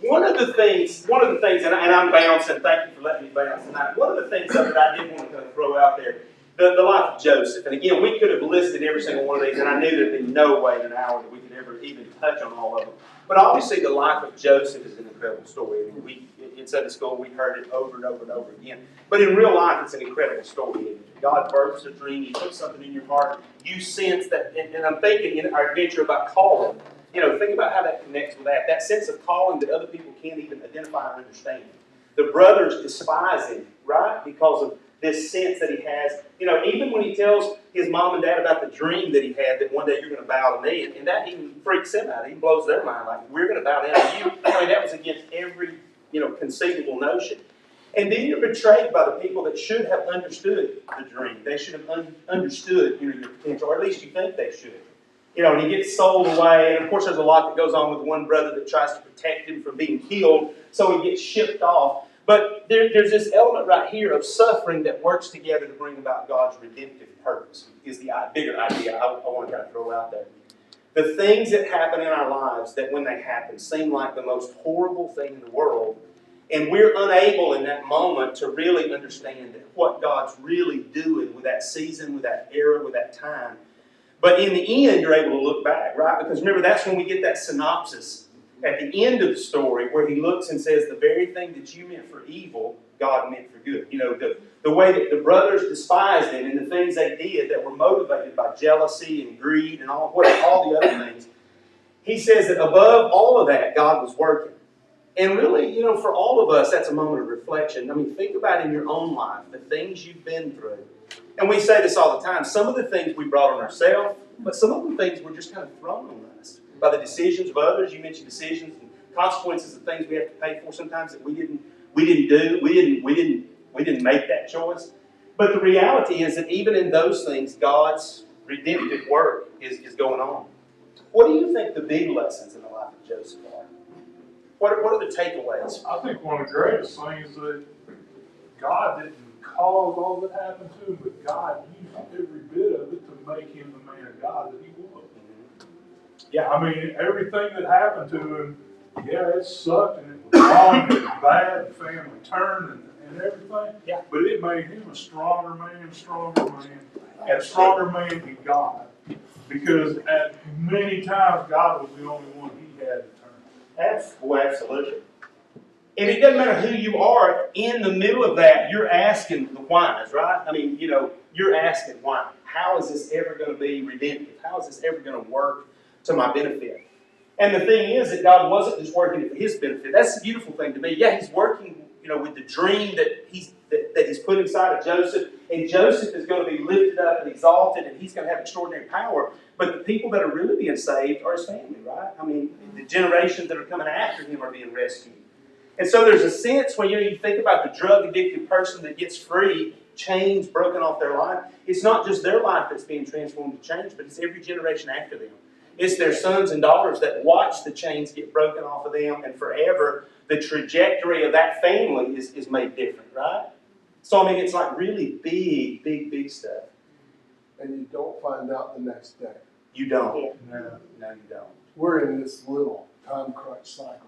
One of the things, and I'm bouncing, thank you for letting me bounce tonight. One of the things that I did want to kind of throw out there, the life of Joseph. And again, we could have listed every single one of these, and I knew there'd be no way in an hour that we could never even touch on all of them. But obviously, the life of Joseph is an incredible story. I mean, in Sunday school, we heard it over and over and over again. But in real life, it's an incredible story. God births a dream. He puts something in your heart. You sense that, and I'm thinking in our adventure about calling. Think about how that connects with that. That sense of calling that other people can't even identify or understand. The brothers despise him, right? Because of this sense that he has. Even when he tells his mom and dad about the dream that he had, that one day you're going to bow to me, and that even freaks them out. He blows their mind, like, we're going to bow down to you. I mean, that was against every, conceivable notion. And then you're betrayed by the people that should have understood the dream. They should have understood, your potential, or at least you think they should. And he gets sold away, and of course there's a lot that goes on with one brother that tries to protect him from being killed, so he gets shipped off. But there's this element right here of suffering that works together to bring about God's redemptive purpose, is the bigger idea I want to kind of throw out there. The things that happen in our lives that when they happen seem like the most horrible thing in the world, and we're unable in that moment to really understand what God's really doing with that season, with that era, with that time. But in the end, you're able to look back, right? Because remember, that's when we get that synopsis at the end of the story where he looks and says, the very thing that you meant for evil, God meant for good. The way that the brothers despised him and the things they did that were motivated by jealousy and greed and all the other things. He says that above all of that, God was working. And really, for all of us, that's a moment of reflection. I mean, think about in your own life, the things you've been through. And we say this all the time. Some of the things we brought on ourselves, but some of the things were just kind of thrown on us by the decisions of others. You mentioned decisions and consequences of things we have to pay for sometimes that we didn't do. We didn't make that choice. But the reality is that even in those things, God's redemptive work is going on. What do you think the big lessons in the life of Joseph are? What are the takeaways? I think one of the greatest things is that God didn't cause all that happened to him, but God used every bit of it to make him the man of God that he was. Yeah. I mean, everything that happened to him, it sucked and it was wrong and it was bad, the family turned and everything. Yeah. But it made him a stronger man, and a stronger man in God. Because at many times God was the only one he had to turn. Absolutely. And it doesn't matter who you are, in the middle of that, you're asking the whys, right? I mean, you're asking why. How is this ever going to be redemptive? How is this ever going to work to my benefit? And the thing is that God wasn't just working for his benefit. That's the beautiful thing to me. Yeah, he's working, with the dream that he's put inside of Joseph. And Joseph is going to be lifted up and exalted, and he's going to have extraordinary power. But the people that are really being saved are his family, right? I mean, the generations that are coming after him are being rescued. And so there's a sense when you think about the drug-addicted person that gets free, chains broken off their life. It's not just their life that's being transformed to change, but it's every generation after them. It's their sons and daughters that watch the chains get broken off of them, and forever the trajectory of that family is made different, right? So, I mean, it's like really big stuff. And you don't find out the next day. You don't. Yeah. No, you don't. We're in this little time crunch cycle.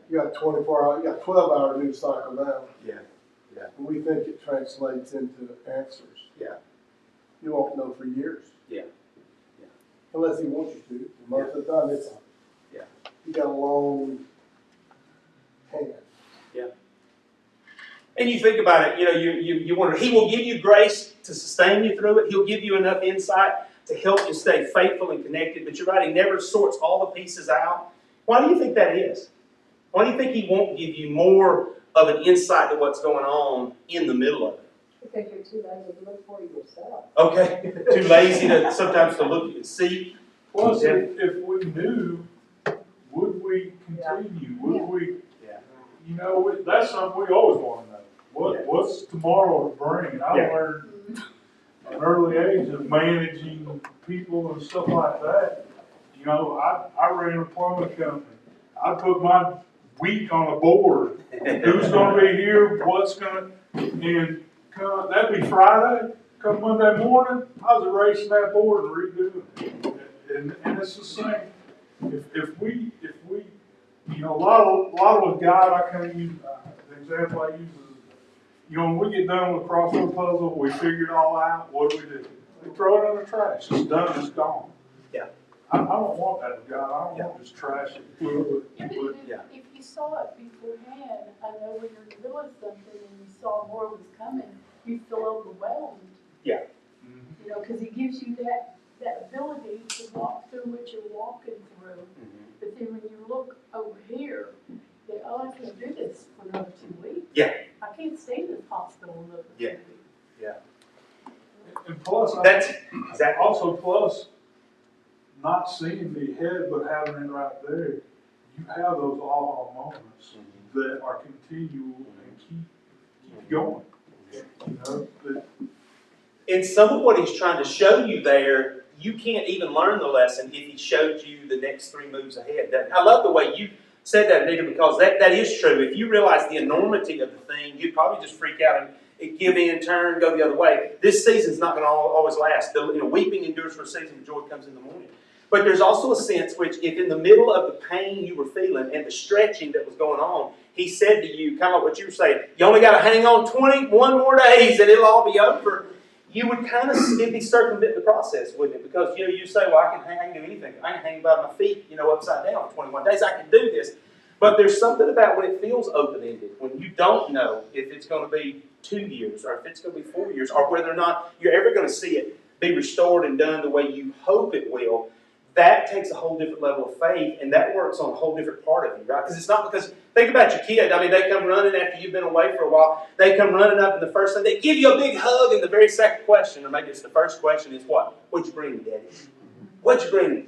You got 24 hours, you got 12-hour news cycle now. Yeah. And we think it translates into answers. Yeah. You won't know for years. Yeah. Unless he wants you to. And most of the time it's you got a long hand. Yeah. And you think about it, you wonder, he will give you grace to sustain you through it. He'll give you enough insight to help you stay faithful and connected. But you're right, he never sorts all the pieces out. Why do you think that is? Why do you think he won't give you more of an insight to what's going on in the middle of it? Because you're too lazy to look for it yourself. Okay, too lazy to sometimes to look and see. Plus, if we knew, would we continue? Would we? Yeah. That's something we always want to know. What's tomorrow to bring? And I learned at an early age of managing people and stuff like that. I ran a plumbing company. I put my week on a board. Who's going to be here? What's going to? And that'd be Friday. Come Monday morning, I was erasing that board and redoing it. And it's the same. If we, a lot of God, I kind of use the example I use is, when we get done with a crossword puzzle, we figure it all out. What do? We throw it in the trash. It's done. It's gone. Yeah. I don't want that with God. I don't want this trashy. Yeah, but if you saw it beforehand, I know when you're in the middle of something and you saw more was coming, you feel overwhelmed. Yeah. You know, because he gives you that ability to walk through what you're walking through. But then when you look over here, you oh, I can't do this for another 2 weeks. Yeah. I can't stay in this hospital another 2 Yeah. weeks. And plus, That's exactly. also plus, not seeing the head but having it right there, you have those aha moments that are continual and keep going. You know, that And some of what he's trying to show you there, you can't even learn the lesson if he showed you the next 3 moves ahead. I love the way you said that, Nita, because that is true. If you realize the enormity of the thing, you'd probably just freak out and give in, turn, go the other way. This season's not going to always last. Weeping endures for a season, but joy comes in the morning. But there's also a sense which, if in the middle of the pain you were feeling and the stretching that was going on, he said to you, kind of like what you were saying, you only got to hang on 21 more days and it'll all be over. You would kind of be circumvent the process, wouldn't it? Because you say, well, I can do anything. I can hang by my feet, upside down for 21 days. I can do this. But there's something about when it feels open-ended, when you don't know if it's going to be 2 years or if it's going to be 4 years or whether or not you're ever going to see it be restored and done the way you hope it will. That takes a whole different level of faith, and that works on a whole different part of you, right? Because it's not because, think about your kid. I mean, they come running after you've been away for a while. They come running up, and the first thing, they give you a big hug, and the very second question, or maybe it's the first question, is what? What'd you bring me, Daddy? What'd you bring me?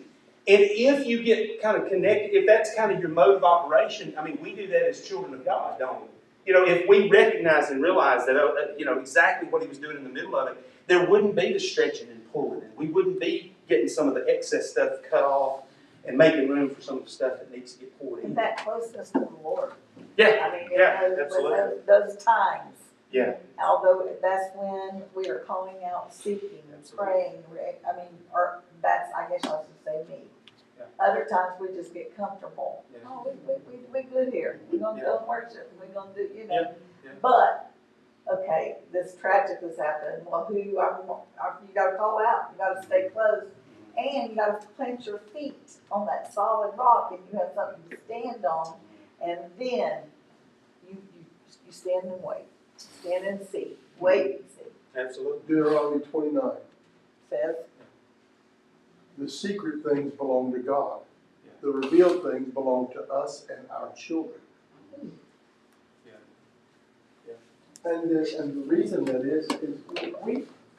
And if you get kind of connected, if that's kind of your mode of operation, I mean, we do that as children of God, don't we? If we recognize and realize that, exactly what he was doing in the middle of it, there wouldn't be the stretching and pulling, and we wouldn't be getting some of the excess stuff cut off and making room for some of the stuff that needs to get poured in. That closeness to the Lord. Yeah, I mean, yeah, with absolutely. those times. Yeah. Although that's when we are calling out, seeking, praying, or that's, I guess I should say me. Yeah. Other times we just get comfortable. Yeah. Oh, we good here. We're gonna go worship. We're gonna do, Yeah. Yeah. But, okay, this tragic has happened. Well, you gotta call out. You gotta stay close. And you gotta plant your feet on that solid rock and you have something to stand on. And then you stand and wait. Stand and see. Wait and see. Absolutely. Deuteronomy 29. Says, The secret things belong to God. The revealed things belong to us and our children. And the reason that is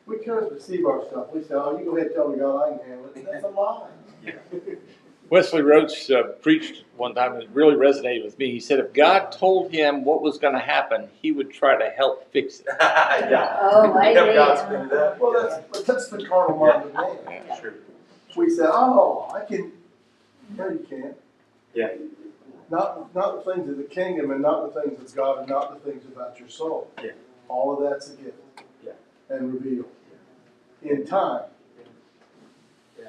we can't receive our stuff. We say, oh, you go ahead and tell me God I can handle it. That's a lie. Wesley Rhodes preached one time and it really resonated with me. He said if God told him what was going to happen, he would try to help fix it. Yeah. Oh, I Help agree. God spin it up. Well, that's the carnal mind of man. Yeah. Sure. We say, oh, I can. No, you can't. Yeah. Not the things of the kingdom and not the things of God and not the things about your soul. Yeah. All of that's a gift. Yeah. And revealed. In time. Yeah.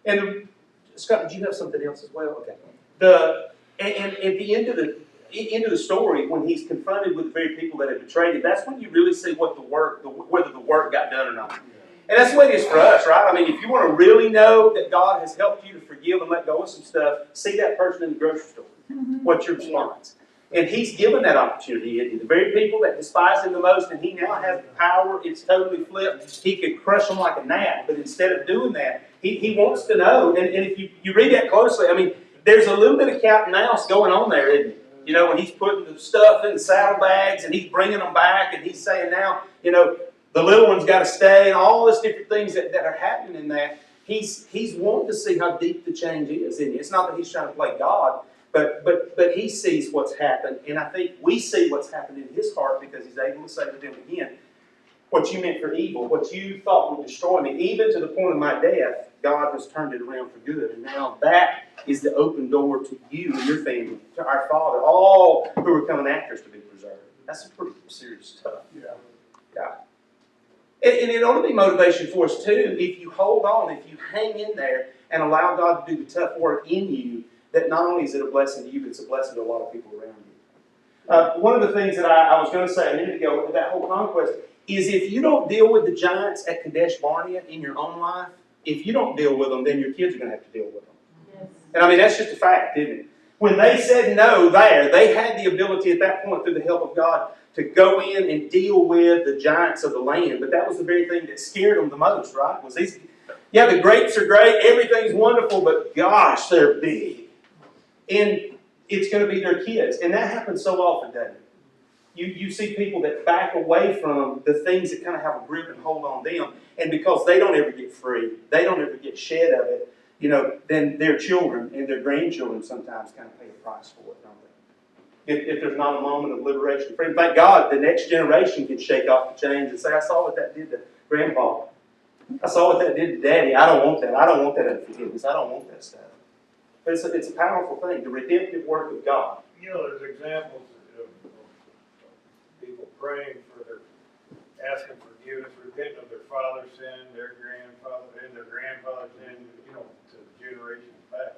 And Scott, did you have something else as well? Okay. And at the end of the story, when he's confronted with the very people that have betrayed him, that's when you really see whether the work got done or not. And that's the way it is for us, right? I mean, if you want to really know that God has helped you to forgive and let go of some stuff, see that person in the grocery store. What's your response? And he's given that opportunity. The very people that despise him the most, and he now has the power, it's totally flipped. He could crush them like a gnat, but instead of doing that, he wants to know. And if you read that closely, I mean, there's a little bit of cat and mouse going on there, isn't it? When he's putting the stuff in the saddlebags and he's bringing them back and he's saying now, the little one's got to stay and all these different things that are happening in that. He's wanting to see how deep the change is in it. It's not that he's trying to play God, but he sees what's happened. And I think we see what's happened in his heart because he's able to say to them again, what you meant for evil, what you thought would destroy me, even to the point of my death, God has turned it around for good. And now that is the open door to you and your family, to our Father, all who are coming after us to be preserved. That's some pretty serious stuff. Yeah. And it ought to be motivation for us too, if you hold on, if you hang in there and allow God to do the tough work in you, that not only is it a blessing to you, but it's a blessing to a lot of people around you. One of the things that I was going to say a minute ago with that whole conquest is if you don't deal with the giants at Kadesh Barnea in your own life, if you don't deal with them, then your kids are going to have to deal with them. Yes. And I mean, that's just a fact, isn't it? When they said no there, they had the ability at that point, through the help of God, to go in and deal with the giants of the land. But that was the very thing that scared them the most, right? Was these, yeah, the grapes are great, everything's wonderful, but gosh, they're big. And it's going to be their kids. And that happens so often, doesn't it? You see people that back away from the things that kind of have a grip and hold on them. And because they don't ever get free, they don't ever get shed of it, then their children and their grandchildren sometimes kind of pay a price for it, don't they? If there's not a moment of liberation and freedom. Thank God the next generation can shake off the chains and say, I saw what that did to Grandpa. I saw what that did to Daddy. I don't want that. I don't want that unforgiveness. I don't want that stuff. But it's a powerful thing, the redemptive work of God. There's examples of people praying for asking forgiveness, repenting of their father's sin, their grandfather's sin, to generations back.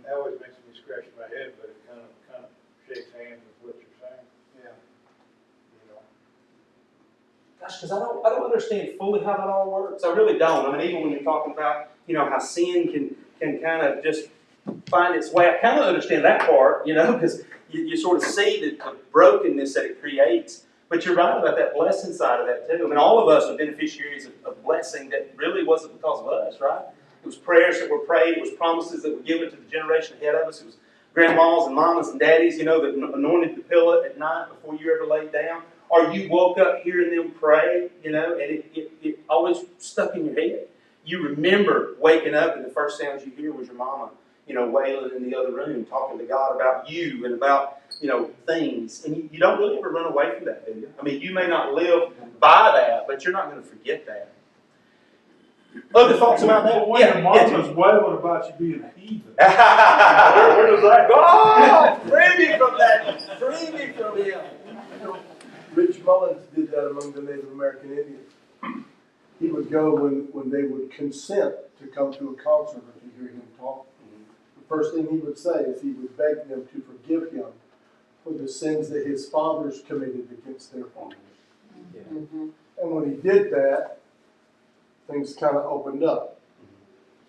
That always makes me scratch my head, but it kind of shakes hands with what you're saying. Yeah. Gosh, because I don't understand fully how that all works. I really don't. I mean, even when you're talking about, how sin can kind of just find its way. I kind of understand that part, because you sort of see the brokenness that it creates. But you're right about that blessing side of that too. I mean, all of us are beneficiaries of blessing that really wasn't because of us, right? It was prayers that were prayed. It was promises that were given to the generation ahead of us. It was grandmas and mamas and daddies, that anointed the pillow at night before you ever laid down. Or you woke up hearing them pray, and it always stuck in your head. You remember waking up and the first sounds you hear was your mama, wailing in the other room, talking to God about you and about, things. And you don't really ever run away from that, do you? I mean, you may not live by that, but you're not going to forget that. Other thoughts about that? When your mama's wailing about you being a heathen. Where does that go? Oh, free me from that. Free me from him. Rich Mullins did that among the Native American Indians. He would go when they would consent to come to a concert or to hear him talk. The first thing he would say is he would beg them to forgive him for the sins that his fathers committed against their fathers. Yeah. And when he did that, things kind of opened up.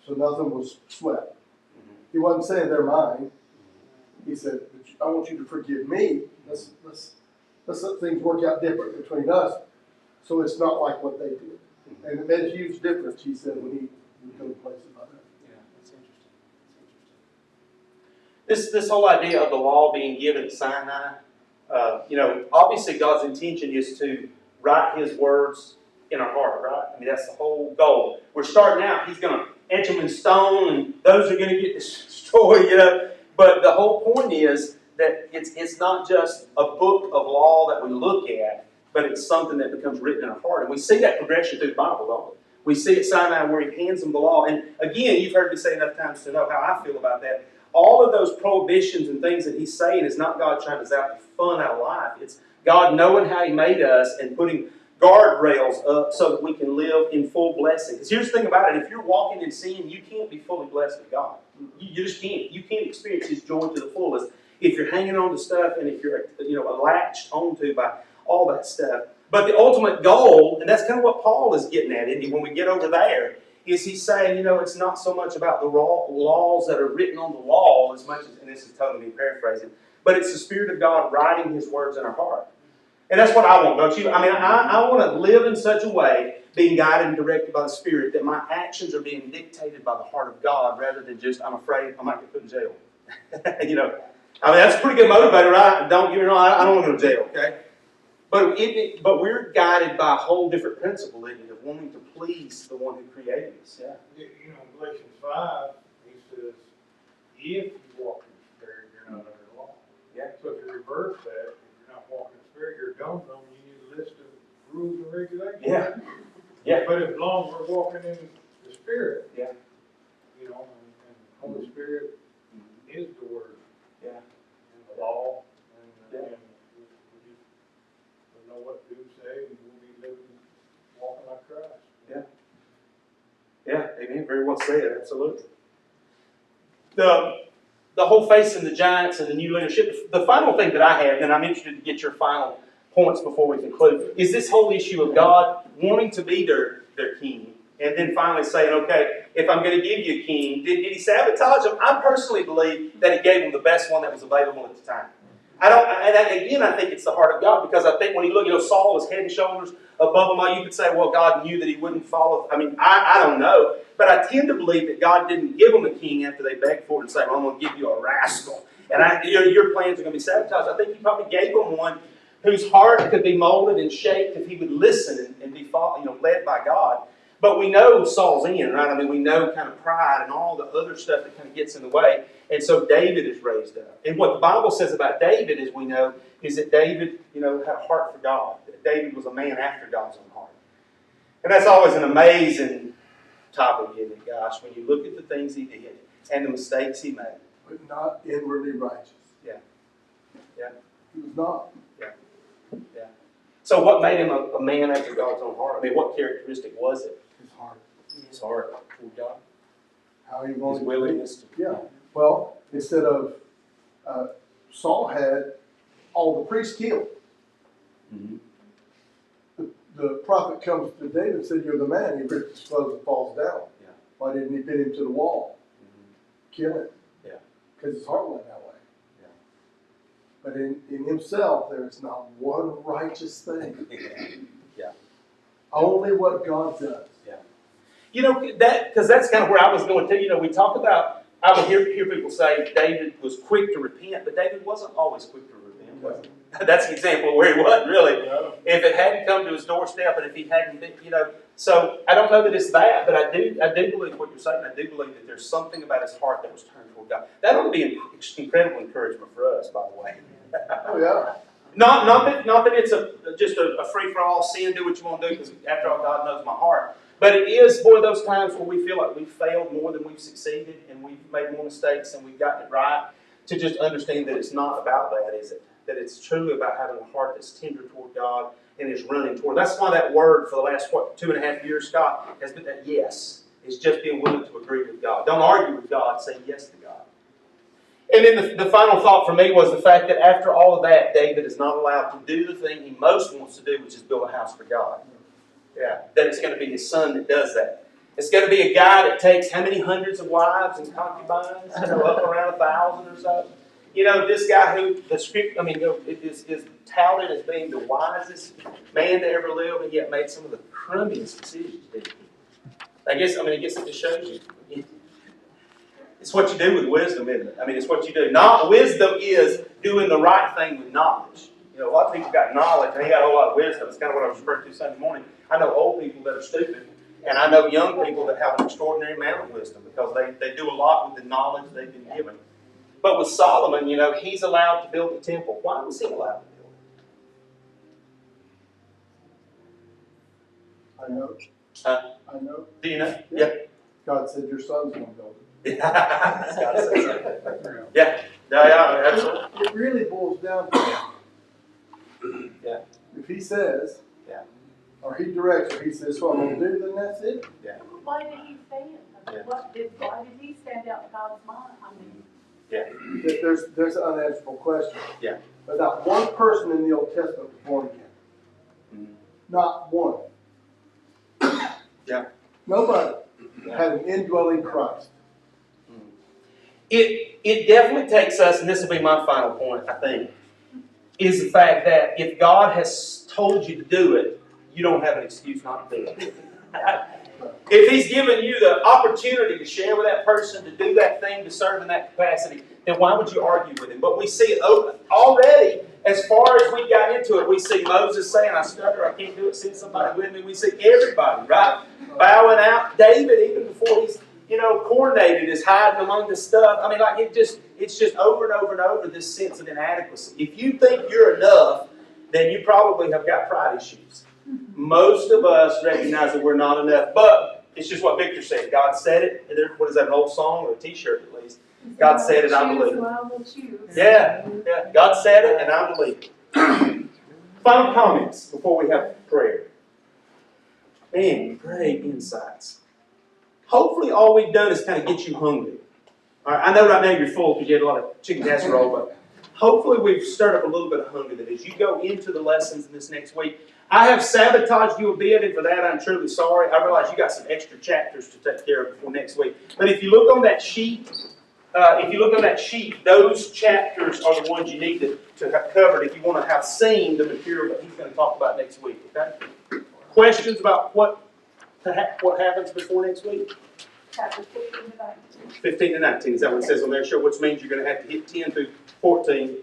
So nothing was swept. He wasn't saying they're mine. He said, I want you to forgive me. Let's let things work out different between us. So it's not like what they did. And it made a huge difference, he said, when he would go to places like that. Yeah, that's interesting. This whole idea of the law being given at Sinai, obviously God's intention is to write His words in our heart, right? I mean, that's the whole goal. We're starting out, He's going to etch them in stone, and those are going to get destroyed, But the whole point is that it's not just a book of law that we look at, but it's something that becomes written in our heart. And we see that progression through the Bible, don't we? We see at Sinai where He hands them the law. And again, you've heard me say enough times to know how I feel about that. All of those prohibitions and things that He's saying is not God trying to zap the fun out of life. It's God knowing how He made us and putting guardrails up so that we can live in full blessing. Because here's the thing about it. If you're walking in sin, you can't be fully blessed with God. You just can't. You can't experience His joy to the fullest if you're hanging on to stuff and if you're latched onto by all that stuff. But the ultimate goal, and that's kind of what Paul is getting at, isn't he? When we get over there, is he's saying, it's not so much about the laws that are written on the wall as much as, and this is totally paraphrasing, but it's the Spirit of God writing His words in our heart. And that's what I want, don't you? I mean, I want to live in such a way, being guided and directed by the Spirit, that my actions are being dictated by the heart of God rather than just, I'm afraid I might get put in jail. I mean, that's a pretty good motivator, right? Don't get me wrong, I don't want to go to jail, okay? But we're guided by a whole different principle, isn't it, of wanting to please the one who created us. Yeah. In Galatians 5, he says, if you walk in the Spirit, you're not under the law. Yeah. So if you reverse that, if you're not walking in the Spirit, you're dumb, you need a list of rules and regulations. Yeah. Yeah. But as long as we're walking in the Spirit, yeah. And the Holy Spirit is the Word. Yeah. And the law. Yeah. And know what to say, and we'll be living, walking like Christ. Yeah. Yeah, amen. Very well said, absolutely. The whole facing the giants and the new leadership, the final thing that I have, and I'm interested to get your final points before we conclude, is this whole issue of God wanting to be their king, And then finally saying, okay, if I'm going to give you a king, did he sabotage him? I personally believe that he gave him the best one that was available at the time. I think it's the heart of God, because I think when you look, Saul was head and shoulders above them all. You could say, well, God knew that he wouldn't follow. I don't know. But I tend to believe that God didn't give them a king after they begged for it and say, well, I'm going to give you a rascal. And your plans are going to be sabotaged. I think he probably gave them one whose heart could be molded and shaped if he would listen and be led by God. But we know Saul's in, right? We know kind of pride and all the other stuff that kind of gets in the way. And so David is raised up. And what the Bible says about David, as we know, is that David, had a heart for God. That David was a man after God's own heart. And that's always an amazing topic, isn't it, gosh, when you look at the things he did and the mistakes he made. But not inwardly righteous. Yeah. Yeah. He was not. Yeah. Yeah. So what made him a man after God's own heart? What characteristic was it? His heart. His heart toward God. How he His wanted willingness to. Yeah. Well, instead of Saul had all the priests killed. Mm-hmm. The prophet comes to David and said, "You're the man." He rips his clothes and falls down. Yeah. Why didn't he pin him to the wall? Mm-hmm. Kill him. Yeah. Because his heart went that way. Yeah. But in himself, there is not one righteous thing. Yeah. Only what God does. Yeah. Because that's kind of where I was going to. We talk about, I would hear people say David was quick to repent, but David wasn't always quick to repent, was he? That's an example of where he wasn't, really. No. If it hadn't come to his doorstep and if he hadn't been, So I don't know that it's that, but I do believe what you're saying. I do believe that there's something about his heart that was turned toward God. That ought to be an incredible encouragement for us, by the way. Oh, yeah. Not that it's just a free-for-all, sin, do what you want to do, because after all, God knows my heart. But it is, boy, those times where we feel like we've failed more than we've succeeded, and we've made more mistakes than we've gotten it right, to just understand that it's not about that, is it? That it's truly about having a heart that's tender toward God and is running toward. That's why that word for the last, 2.5 years, Scott, has been that yes. It's just being willing to agree with God. Don't argue with God, say yes to God. And then the final thought for me was the fact that after all of that, David is not allowed to do the thing he most wants to do, which is build a house for God. Yeah, that it's going to be his son that does that. It's going to be a guy that takes how many hundreds of wives and concubines? Up around 1,000 or so. This guy who the script, is touted as being the wisest man to ever live, and yet made some of the crummiest decisions. I guess it just shows you. It's what you do with wisdom, isn't it? It's what you do. Wisdom is doing the right thing with knowledge. A lot of people got knowledge, and they got a whole lot of wisdom. It's kind of what I was referring to Sunday morning. I know old people that are stupid, and I know young people that have an extraordinary amount of wisdom because they do a lot with the knowledge they've been given. But with Solomon, he's allowed to build the temple. Why was he allowed to build it? I know. I know. Do you know? Yeah. God said your son's going to build it. Yeah, absolutely. It really boils down to Yeah. if he says, Yeah. or he directs, or he says, "What I'm going to do," then that's it. Yeah. Why did he stand? Yeah. Why did he stand out in God's mind? Yeah. There's an unanswerable question. Yeah. But not one person in the Old Testament was born again. Mm-hmm. Not one. Yeah. Nobody had an indwelling Christ. It definitely takes us, and this will be my final point, I think, is the fact that if God has told you to do it, you don't have an excuse not to do it. If He's given you the opportunity to share with that person, to do that thing, to serve in that capacity, then why would you argue with Him? But we see it already, as far as we got into it, we see Moses saying, "I stutter, I can't do it, send somebody with me." We see everybody, right, bowing out. David, even before he's coronated, is hiding among the stuff. It's just over and over and over this sense of inadequacy. If you think you're enough, then you probably have got pride issues. Most of us recognize that we're not enough, but it's just what Victor said. God said it. What is that, an old song or a T-shirt at least? God said it, I believe it. Yeah. God said it, and I believe it. Final comments before we have prayer. Man, great insights. Hopefully all we've done is kind of get you hungry. All right, I know right now you're full because you had a lot of chicken casserole, but hopefully we've stirred up a little bit of hunger that as you go into the lessons in this next week, I have sabotaged you a bit, and for that I'm truly sorry. I realize you got some extra chapters to take care of before next week. But if you look on that sheet, those chapters are the ones you need to have covered if you want to have seen the material that he's going to talk about next week. Okay? Questions about what happens before next week? Chapter 15 to 19. 15 to 19, is that what it says on there? Sure, which means you're going to have to hit 10 through 14.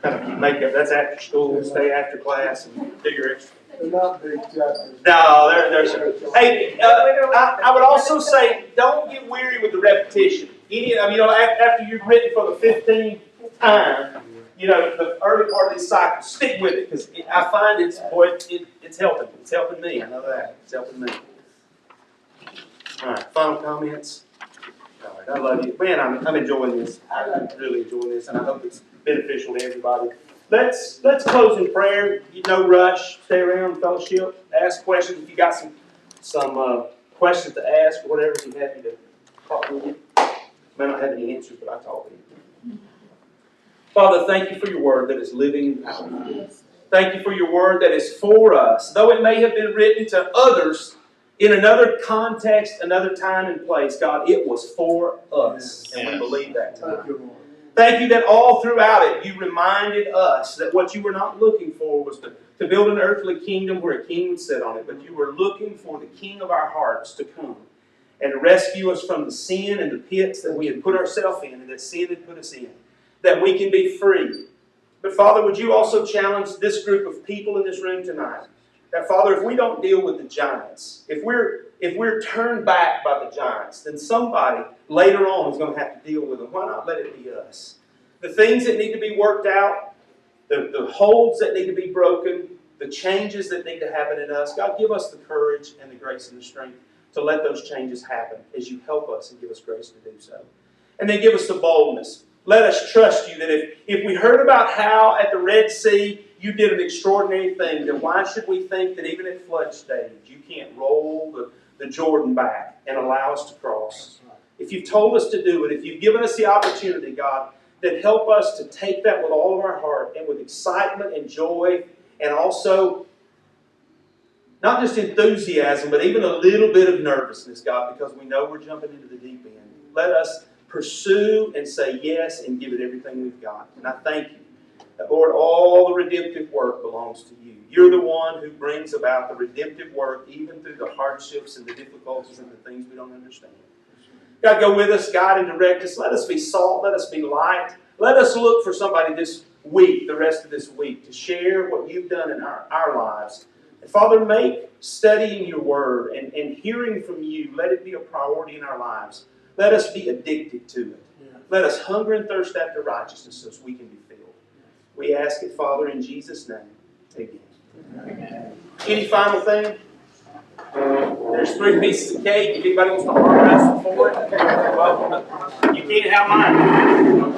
Kind of make up. That's after school, stay after class, and do your extra. They're not big chapters. No, they're. Hey, I would also say don't get weary with the repetition. After you've written for the 15th time, the early part of these cycles, stick with it because I find it's helping. It's helping me. I know that it's helping me. All right, final comments. All right, I love you, man. I'm enjoying this. I'm really enjoying this, and I hope it's beneficial to everybody. Let's close in prayer. No rush. Stay around, fellowship. Ask questions if you got some questions to ask or whatever. Be happy to talk with you. May not have any answers, but I talk with you. Father, thank you for your word that is living and powerful. Thank you for your word that is for us, though it may have been written to others in another context, another time and place. God, it was for us, and we believe that tonight. Thank you that all throughout it, you reminded us that what you were not looking for was to build an earthly kingdom where a king would sit on it, but you were looking for the king of our hearts to come and to rescue us from the sin and the pits that we had put ourselves in and that sin had put us in, that we can be free. But Father, would you also challenge this group of people in this room tonight? That Father, if we don't deal with the giants, if we're turned back by the giants, then somebody later on is going to have to deal with them. Why not let it be us? The things that need to be worked out, the holds that need to be broken, the changes that need to happen in us. God, give us the courage and the grace and the strength to let those changes happen as you help us and give us grace to do so. And then give us the boldness. Let us trust you that if we heard about how at the Red Sea you did an extraordinary thing, then why should we think that even at flood stage you can't roll the Jordan back and allow us to cross? If you've told us to do it, if you've given us the opportunity, God, then help us to take that with all of our heart and with excitement and joy and also not just enthusiasm, but even a little bit of nervousness, God, because we know we're jumping into the deep end. Let us pursue and say yes and give it everything we've got. And I thank you that, Lord, all the redemptive work belongs to you. You're the one who brings about the redemptive work even through the hardships and the difficulties and the things we don't understand. God, go with us, guide and direct us. Let us be salt. Let us be light. Let us look for somebody this week, the rest of this week, to share what you've done in our lives. And Father, make studying your word and hearing from you, let it be a priority in our lives. Let us be addicted to it. Let us hunger and thirst after righteousness so we can be filled. We ask it, Father, in Jesus' name. Amen. Any final thing? There's 3 pieces of cake. If anybody wants to arm wrestle for it, well, you can't have mine.